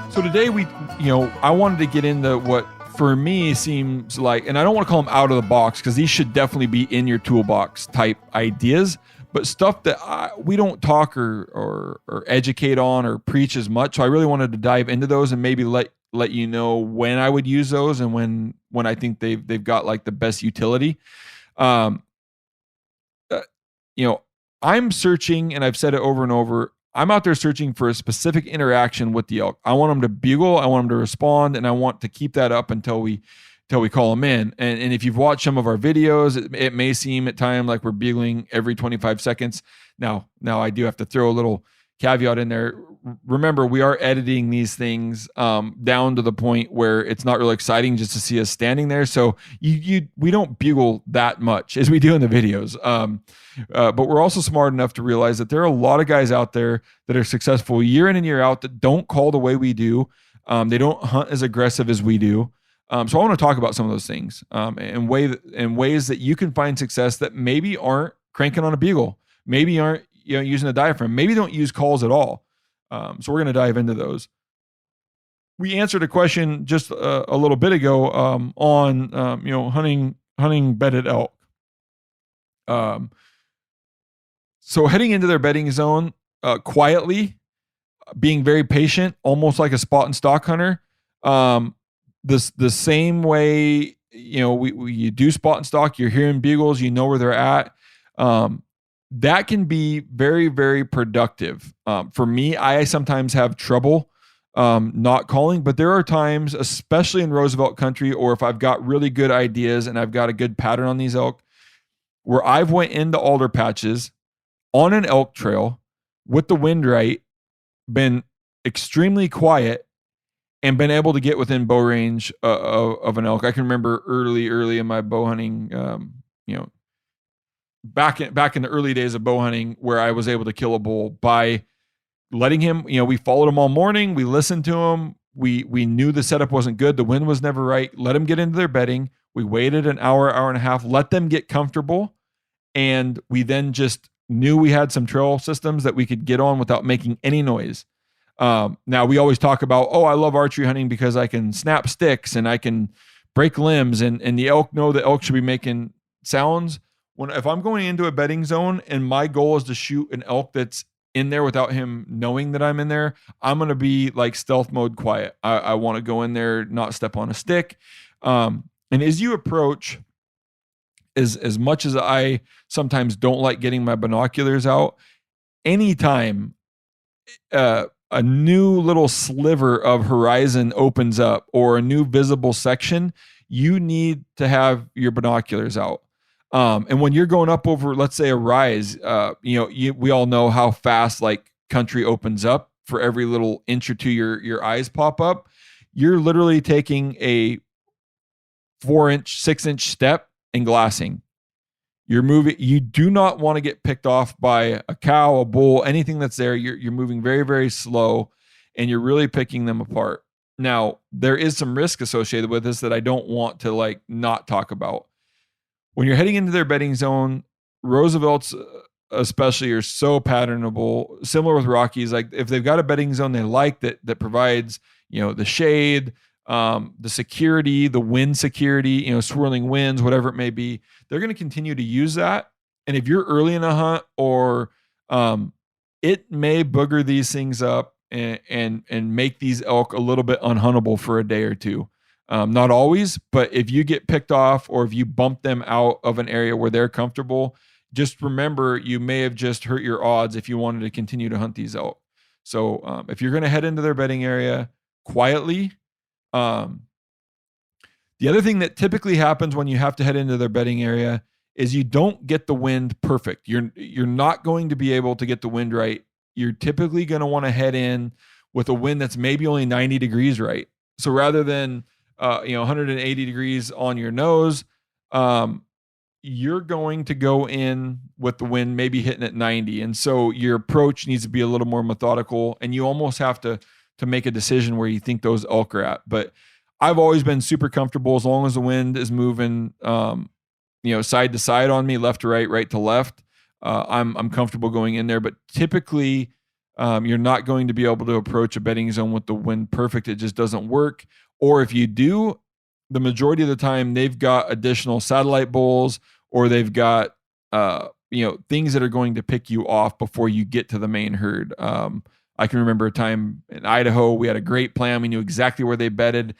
So today I wanted to get into what for me seems like, and I don't want to call them out of the box because these should definitely be in your toolbox type ideas, but stuff that we don't talk or educate on or preach as much. So I really wanted to dive into those and maybe let you know when I would use those and when I think they've got like the best utility. I'm searching, and I've said it over and over. I'm out there searching for a specific interaction with the elk. I want them to bugle, I want them to respond, and I want to keep that up until we call them in. And if you've watched some of our videos, it may seem at times like we're bugling every 25 seconds. Now I do have to throw a little caveat in there. Remember, we are editing these things down to the point where it's not really exciting just to see us standing there. So we don't bugle that much as we do in the videos. But we're also smart enough to realize that there are a lot of guys out there that are successful year in and year out that don't call the way we do. They don't hunt as aggressive as we do. So I want to talk about some of those things and ways that you can find success that maybe aren't cranking on a bugle, maybe aren't using a diaphragm, maybe don't use calls at all. So we're going to dive into those. We answered a question just a little bit ago on hunting bedded elk. So heading into their bedding zone quietly, being very patient, almost like a spot and stalk hunter. The same way you do spot and stalk, you're hearing bugles, you know where they're at. That can be very, very productive. For me, I sometimes have trouble not calling, but there are times, especially in Roosevelt country, or if I've got really good ideas and I've got a good pattern on these elk, where I've went into alder patches on an elk trail with the wind right, been extremely quiet, and been able to get within bow range of an elk. I can remember early in my bow hunting, back in the early days of bow hunting, where I was able to kill a bull by letting him, we followed him all morning. We listened to him. We knew the setup wasn't good. The wind was never right. Let them get into their bedding. We waited an hour and a half, let them get comfortable. And we then just knew we had some trail systems that we could get on without making any noise. Now we always talk about, I love archery hunting because I can snap sticks and I can break limbs and the elk know the elk should be making sounds. If I'm going into a bedding zone and my goal is to shoot an elk that's in there without him knowing that I'm in there, I'm going to be like stealth mode quiet. I want to go in there, not step on a stick. And as you approach, as much as I sometimes don't like getting my binoculars out, anytime a new little sliver of horizon opens up or a new visible section, you need to have your binoculars out. And when you're going up over, let's say, a rise, we all know how fast like country opens up. For every little inch or two your eyes pop up. You're literally taking a 4-inch, 6-inch step and glassing. You're moving. You do not want to get picked off by a cow, a bull, anything that's there. You're moving very, very slow, and you're really picking them apart. Now, there is some risk associated with this that I don't want to not talk about. When you're heading into their bedding zone, Roosevelt's especially are so patternable, similar with Rockies. Like if they've got a bedding zone they like that provides, the shade, the security, the wind security, swirling winds, whatever it may be, they're going to continue to use that. And if you're early in a hunt, or it may booger these things up and make these elk a little bit unhuntable for a day or two. Not always, but if you get picked off or if you bump them out of an area where they're comfortable, just remember you may have just hurt your odds if you wanted to continue to hunt these elk. So if you're going to head into their bedding area quietly, the other thing that typically happens when you have to head into their bedding area is you don't get the wind perfect. You're not going to be able to get the wind right. You're typically going to want to head in with a wind that's maybe only 90 degrees right. So rather than 180 degrees on your nose, you're going to go in with the wind maybe hitting at 90. And so your approach needs to be a little more methodical, and you almost have to make a decision where you think those elk are at. But I've always been super comfortable as long as the wind is moving, side to side on me, left to right, right to left. I'm comfortable going in there, but typically you're not going to be able to approach a bedding zone with the wind perfect. It just doesn't work. Or if you do, the majority of the time they've got additional satellite bowls, or they've got things that are going to pick you off before you get to the main herd. I can remember a time in Idaho, we had a great plan. We knew exactly where they bedded.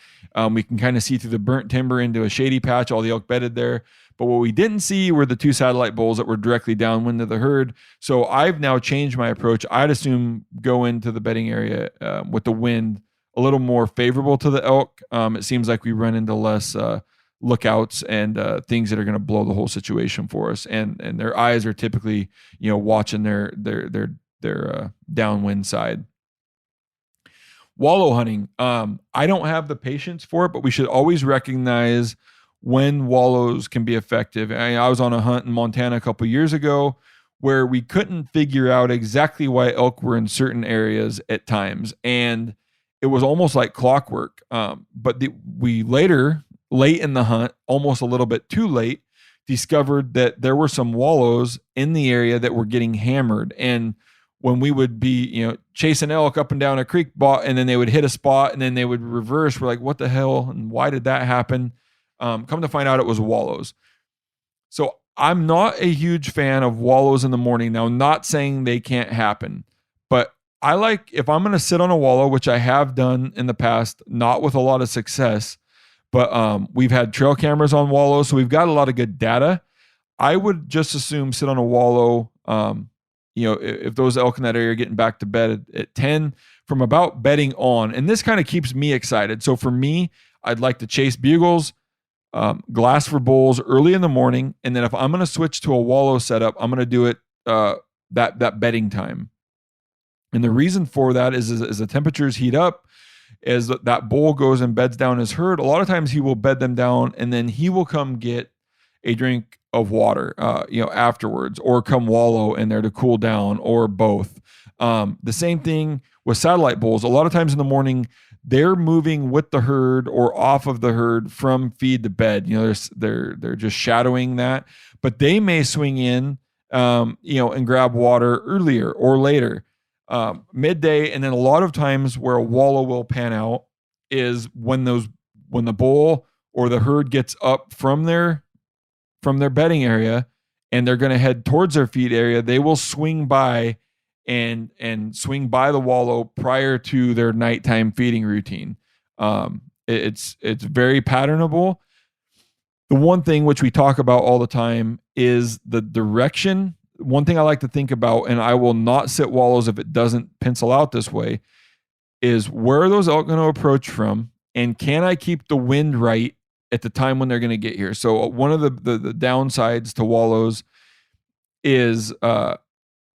We can kind of see through the burnt timber into a shady patch, all the elk bedded there. But what we didn't see were the two satellite bowls that were directly downwind of the herd. So I've now changed my approach. I'd assume go into the bedding area with the wind a little more favorable to the elk. It seems like we run into less lookouts and things that are going to blow the whole situation for us. And their eyes are typically, watching their downwind side. Wallow hunting. I don't have the patience for it, but we should always recognize when wallows can be effective. I was on a hunt in Montana a couple of years ago where we couldn't figure out exactly why elk were in certain areas at times. And it was almost like clockwork. But we later, late in the hunt, almost a little bit too late, discovered that there were some wallows in the area that were getting hammered. And when we would be, chasing elk up and down a creek, and then they would hit a spot and then they would reverse, we're like, what the hell? And why did that happen? Come to find out it was wallows. So I'm not a huge fan of wallows in the morning. Now, not saying they can't happen, but I like, if I'm going to sit on a wallow, which I have done in the past, not with a lot of success, but we've had trail cameras on wallows, so we've got a lot of good data. I would just assume sit on a wallow, if those elk in that area are getting back to bed at 10, from about bedding on. And this kind of keeps me excited. So for me, I'd like to chase bugles, glass for bulls early in the morning. And then if I'm going to switch to a wallow setup, I'm going to do it that bedding time. And the reason for that is as the temperatures heat up, as that bull goes and beds down his herd, a lot of times he will bed them down and then he will come get a drink of water, afterwards, or come wallow in there to cool down, or both. The same thing with satellite bulls. A lot of times in the morning, they're moving with the herd or off of the herd from feed to bed. They're just shadowing that, but they may swing in, and grab water earlier or later, midday. And then a lot of times where a wallow will pan out is when the bull or the herd gets up from their bedding area and they're going to head towards their feed area, they will swing by and swing by the wallow prior to their nighttime feeding routine. It's very patternable. The one thing which we talk about all the time is the direction. One thing I like to think about, and I will not sit wallows if it doesn't pencil out this way, is where are those elk going to approach from, and can I keep the wind right at the time when they're going to get here? So one of the downsides to wallows is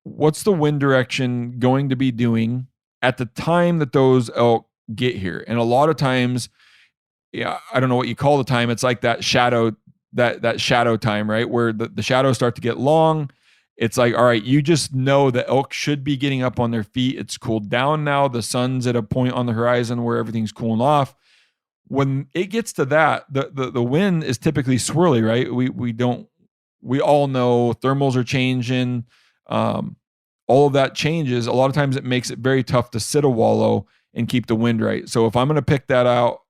what's the wind direction going to be doing at the time that those elk get here? And a lot of times, I don't know what you call the time. It's like that shadow time, right? Where the shadows start to get long. It's like, all right, you just know the elk should be getting up on their feet. It's cooled down now. The sun's at a point on the horizon where everything's cooling off. When it gets to that, the wind is typically swirly, right? We all know thermals are changing. all of that changes. A lot of times it makes it very tough to sit a wallow and keep the wind right. So if I'm going to pick that out,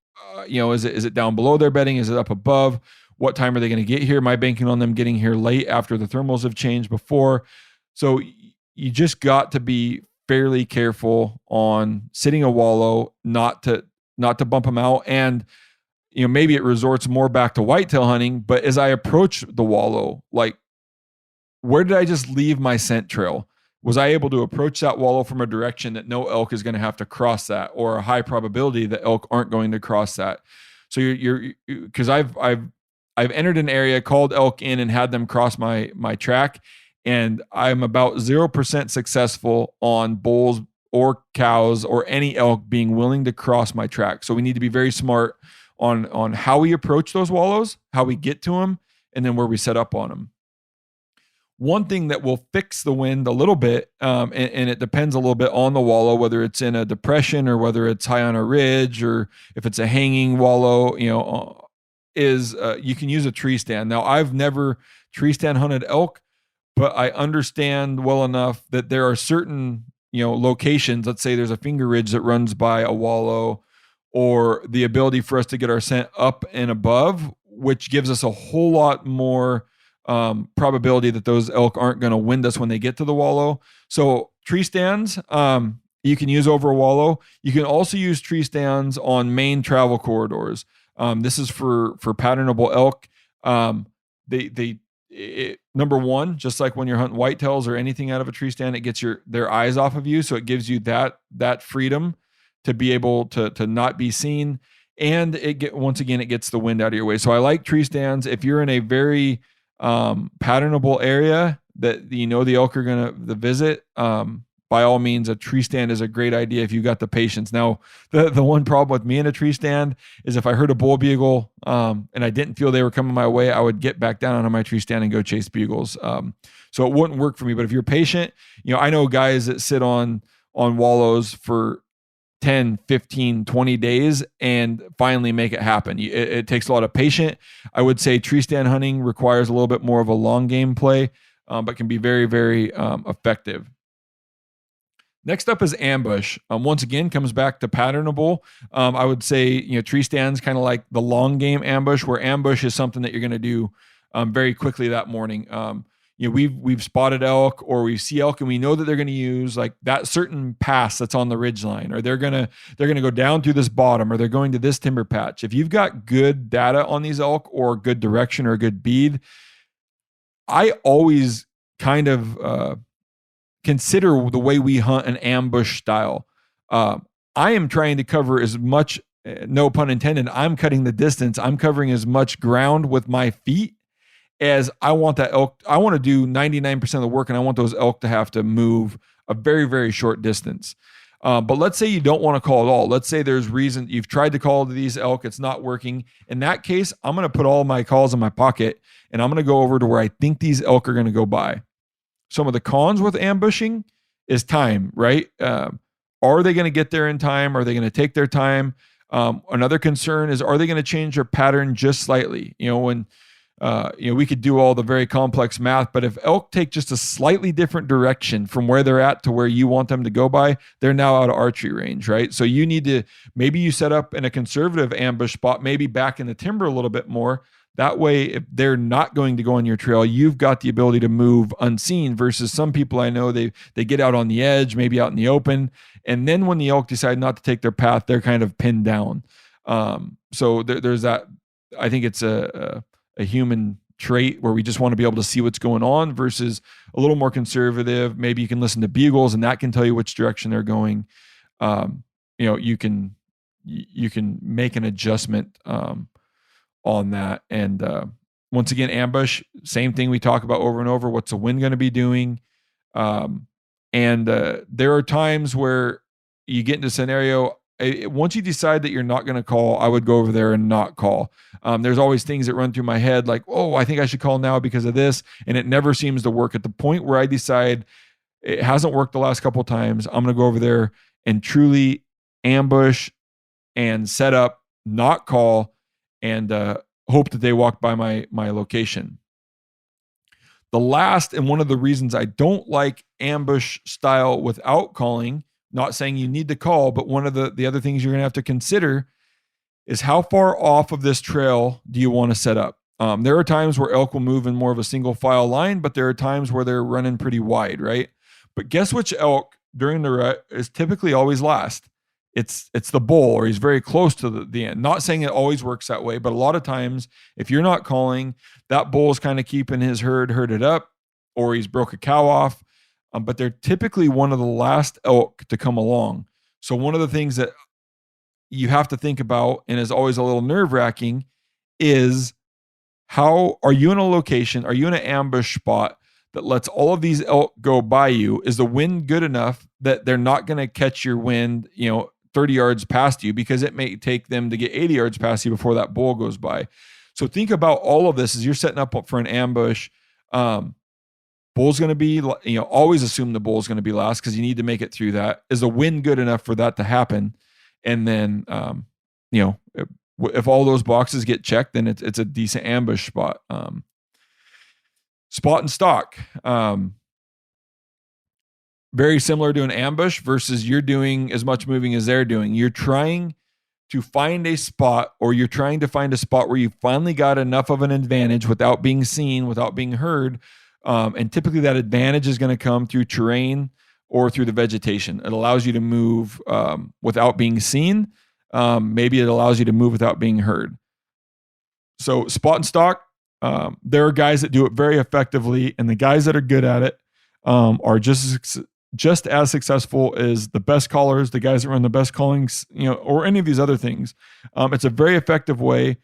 is it down below their bedding? Is it up above? What time are they going to get here? Am I banking on them getting here late after the thermals have changed before? So you just got to be fairly careful on sitting a wallow, not to bump them out. And maybe it resorts more back to whitetail hunting, but as I approach the wallow, like, where did I just leave my scent trail? Was I able to approach that wallow from a direction that no elk is going to have to cross that, or a high probability that elk aren't going to cross that? So because I've entered an area, called elk in, and had them cross my track, and I'm about 0% successful on bulls or cows or any elk being willing to cross my track. So we need to be very smart on how we approach those wallows, how we get to them, and then where we set up on them. One thing that will fix the wind a little bit, and it depends a little bit on the wallow, whether it's in a depression or whether it's high on a ridge, or if it's a hanging wallow, is you can use a tree stand. Now, I've never tree stand hunted elk, but I understand well enough that there are certain, locations. Let's say there's a finger ridge that runs by a wallow, or the ability for us to get our scent up and above, which gives us a whole lot more probability that those elk aren't going to wind us when they get to the wallow. So tree stands, you can use over a wallow. You can also use tree stands on main travel corridors. This is for patternable elk. Number one, just like when you're hunting whitetails or anything out of a tree stand, it gets their eyes off of you. So it gives you that freedom to be able to not be seen. And once again, it gets the wind out of your way. So I like tree stands. If you're in a very patternable area that the elk are going to visit, by all means, a tree stand is a great idea if you got the patience. Now, the one problem with me in a tree stand is if I heard a bull bugle and I didn't feel they were coming my way, I would get back down on my tree stand and go chase bugles. So it wouldn't work for me. But if you're patient, I know guys that sit on wallows for 10, 15, 20 days and finally make it happen. It takes a lot of patience. I would say tree stand hunting requires a little bit more of a long game play, but can be very, very effective. Next up is ambush. Once again, comes back to patternable. I would say, tree stands kind of like the long game ambush, where ambush is something that you're going to do very quickly that morning. We've spotted elk, or we see elk, and we know that they're going to use like that certain pass that's on the ridge line, or they're going to go down through this bottom, or they're going to this timber patch. If you've got good data on these elk, or good direction, or a good bead, I always kind of consider the way we hunt an ambush style. I am trying to cover as much, no pun intended, I'm cutting the distance. I'm covering as much ground with my feet as I want that elk. I want to do 99% of the work, and I want those elk to have to move a very, very short distance. But let's say you don't want to call at all. Let's say there's reason you've tried to call to these elk, it's not working. In that case, I'm going to put all my calls in my pocket, and I'm going to go over to where I think these elk are going to go by. Some of the cons with ambushing is time, right? Are they going to get there in time? Are they going to take their time? Another concern is, are they going to change their pattern just slightly? When we could do all the very complex math, but if elk take just a slightly different direction from where they're at to where you want them to go by, they're now out of archery range, right? So you need to, maybe you set up in a conservative ambush spot, maybe back in the timber a little bit more. That way, if they're not going to go on your trail, you've got the ability to move unseen, versus some people I know, they get out on the edge, maybe out in the open. And then when the elk decide not to take their path, they're kind of pinned down. So there's that. I think it's a human trait where we just want to be able to see what's going on, versus a little more conservative. Maybe you can listen to bugles and that can tell you which direction they're going. You can make an adjustment on that. And once again, ambush, same thing we talk about over and over. What's the wind going to be doing? And there are times where you get into a scenario, once you decide that you're not going to call, I would go over there and not call. There's always things that run through my head like, oh, I think I should call now because of this. And it never seems to work. At the point where I decide it hasn't worked the last couple of times, I'm going to go over there and truly ambush and set up, not call, and hope that they walk by my location. The last, and one of the reasons I don't like ambush style without calling, not saying you need to call, but one of the other things you're going to have to consider is how far off of this trail do you want to set up? There are times where elk will move in more of a single file line, but there are times where they're running pretty wide, right? But guess which elk during the rut is typically always last? It's the bull, or he's very close to the end. Not saying it always works that way, but a lot of times if you're not calling, that bull's kind of keeping his herded up, or he's broke a cow off. But they're typically one of the last elk to come along. So one of the things that you have to think about, and is always a little nerve-wracking, is how are you in a location? Are you in an ambush spot that lets all of these elk go by you? Is the wind good enough that they're not going to catch your wind, 30 yards past you, because it may take them to get 80 yards past you before that bull goes by. So think about all of this as you're setting up for an ambush. Bull's going to be, always assume the bull's going to be last because you need to make it through that. Is the wind good enough for that to happen? And then, if all those boxes get checked, then it's a decent ambush spot. Spot and stalk. Very similar to an ambush versus you're doing as much moving as they're doing. You're trying to find a spot, or you're trying to find a spot where you finally got enough of an advantage without being seen, without being heard. And typically that advantage is going to come through terrain or through the vegetation. It allows you to move without being seen. Maybe it allows you to move without being heard. So spot and stalk, there are guys that do it very effectively, and the guys that are good at it are just as successful as the best callers, the guys that run the best callings, or any of these other things. It's a very effective way,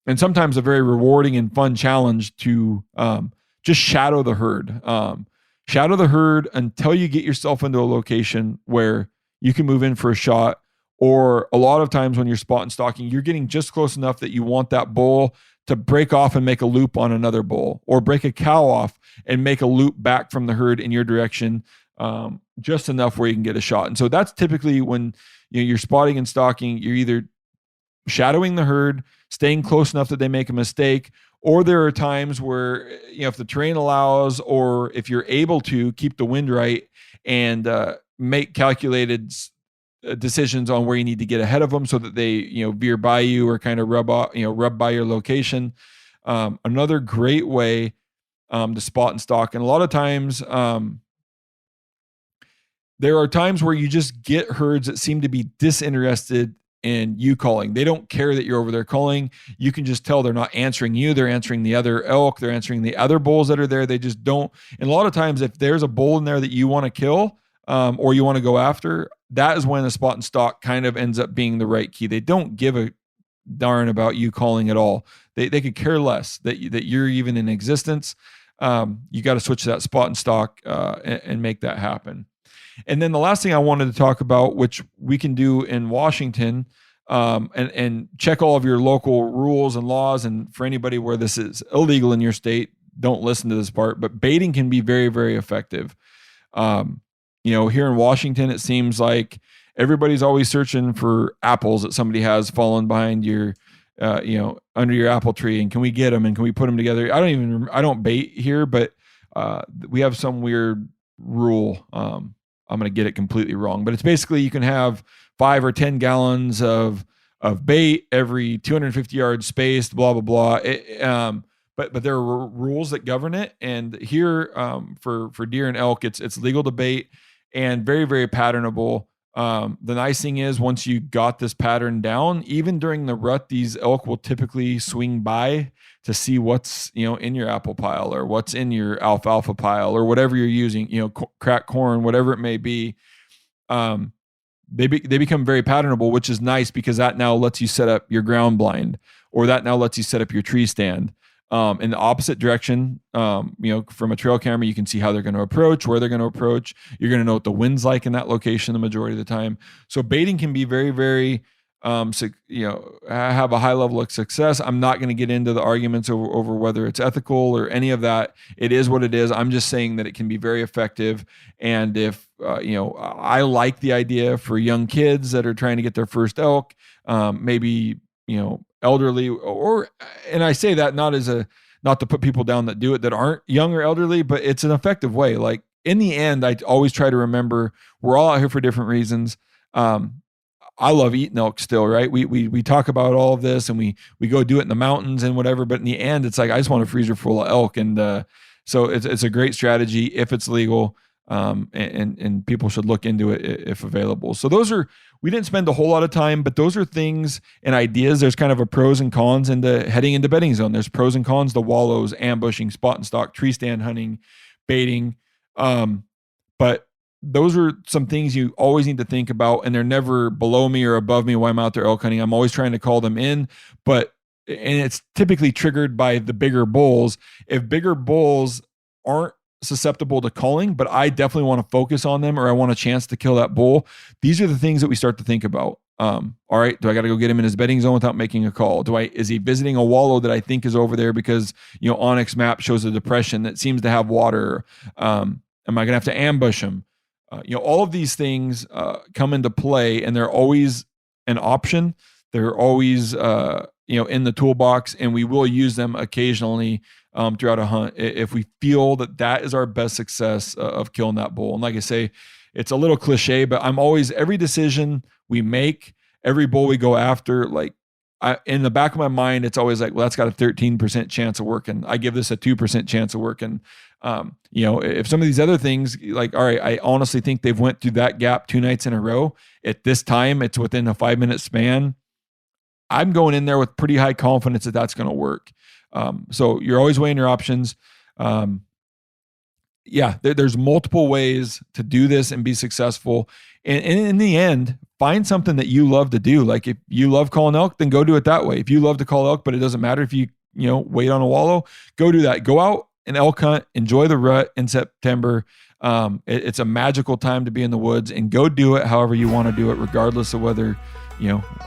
and sometimes a very rewarding and fun challenge to just shadow the herd. Shadow the herd until you get yourself into a location where you can move in for a shot. Or a lot of times when you're spot and stalking, you're getting just close enough that you want that bull to break off and make a loop on another bull, or break a cow off and make a loop back from the herd in your direction, just enough where you can get a shot. And so that's typically when you're spotting and stalking, you're either shadowing the herd, staying close enough that they make a mistake, or there are times where, if the terrain allows, or if you're able to keep the wind right and make calculated decisions on where you need to get ahead of them so that they, veer by you or kind of rub by your location. Another great way to spot and stalk. And a lot of times, there are times where you just get herds that seem to be disinterested in you calling. They don't care that you're over there calling. You can just tell they're not answering you. They're answering the other elk. They're answering the other bulls that are there. They just don't. And a lot of times, if there's a bull in there that you want to kill, or you want to go after, that is when the spot and stalk kind of ends up being the right key. They don't give a darn about you calling at all. They could care less that you're even in existence. You got to switch to that spot and stalk and make that happen. And then the last thing I wanted to talk about, which we can do in Washington, and check all of your local rules and laws. And for anybody where this is illegal in your state, don't listen to this part, but baiting can be very, very effective. Here in Washington, it seems like everybody's always searching for apples that somebody has fallen behind your, under your apple tree. And can we get them? And can we put them together? I don't bait here, but we have some weird rule. I'm going to get it completely wrong, but it's basically you can have 5 or 10 gallons of bait every 250 yards spaced, blah, blah, blah. But there are rules that govern it. And here for deer and elk, it's legal to bait and very, very patternable. The nice thing is once you got this pattern down, even during the rut, these elk will typically swing by to see what's, in your apple pile or what's in your alfalfa pile or whatever you're using, cracked corn, whatever it may be. They become very patternable, which is nice because that now lets you set up your ground blind, or that now lets you set up your tree stand. In the opposite direction, from a trail camera, you can see how they're going to approach, where they're going to approach. You're going to know what the wind's like in that location the majority of the time. So baiting can be very, very, have a high level of success. I'm not going to get into the arguments over whether it's ethical or any of that. It is what it is. I'm just saying that it can be very effective. And if, I like the idea for young kids that are trying to get their first elk, maybe, elderly, and I say that not not to put people down that do it that aren't young or elderly, but it's an effective way. Like in the end, I always try to remember we're all out here for different reasons. I love eating elk still, right? We talk about all of this and we go do it in the mountains and whatever, but in the end, it's like I just want a freezer full of elk, and so it's a great strategy if it's legal, and people should look into it if available. So we didn't spend a whole lot of time, but those are things and ideas. There's kind of a pros and cons into heading into bedding zone. There's pros and cons: the wallows, ambushing, spot and stalk, tree stand hunting, baiting, but those are some things you always need to think about, and they're never below me or above me while I'm out there elk hunting. I'm always trying to call them in, and it's typically triggered by the bigger bulls. If bigger bulls aren't susceptible to calling, but I definitely want to focus on them, or I want a chance to kill that bull, these are the things that we start to think about. All right, do I got to go get him in his bedding zone without making a call? Is he visiting a wallow that I think is over there because, Onyx map shows a depression that seems to have water? Am I going to have to ambush him? All of these things come into play, and they're always an option. They're always, in the toolbox, and we will use them occasionally throughout a hunt if we feel that is our best success of killing that bull. And like I say, it's a little cliche, but every decision we make, every bull we go after, in the back of my mind, it's always like, well, that's got a 13% chance of working. I give this a 2% chance of working. If some of these other things, like, all right, I honestly think they've went through that gap 2 nights in a row. At this time, it's within a 5-minute span. I'm going in there with pretty high confidence that that's going to work. So you're always weighing your options. There's multiple ways to do this and be successful. And in the end, find something that you love to do. Like if you love calling elk, then go do it that way. If you love to call elk, but it doesn't matter if you wait on a wallow, go do that. Go out and elk hunt, enjoy the rut in September. It's a magical time to be in the woods, and go do it however you want to do it, regardless of whether,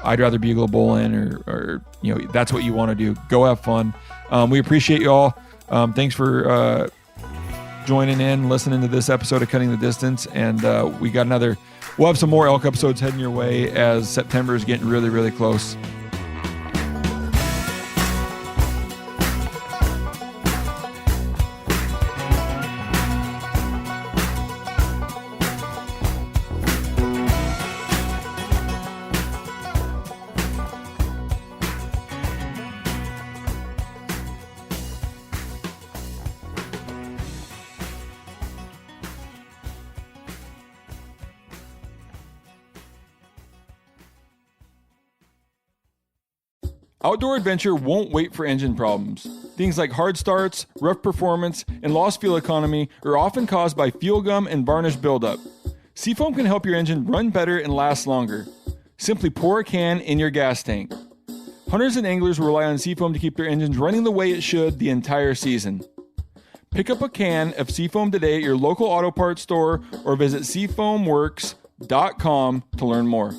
I'd rather bugle a bull in or that's what you want to do. Go have fun. We appreciate you all. Thanks for joining in, listening to this episode of Cutting the Distance. And we'll have some more elk episodes heading your way as September is getting really, really close. Outdoor adventure won't wait for engine problems. Things like hard starts, rough performance, and lost fuel economy are often caused by fuel gum and varnish buildup. Seafoam can help your engine run better and last longer. Simply pour a can in your gas tank. Hunters and anglers rely on Seafoam to keep their engines running the way it should the entire season. Pick up a can of Seafoam today at your local auto parts store or visit seafoamworks.com to learn more.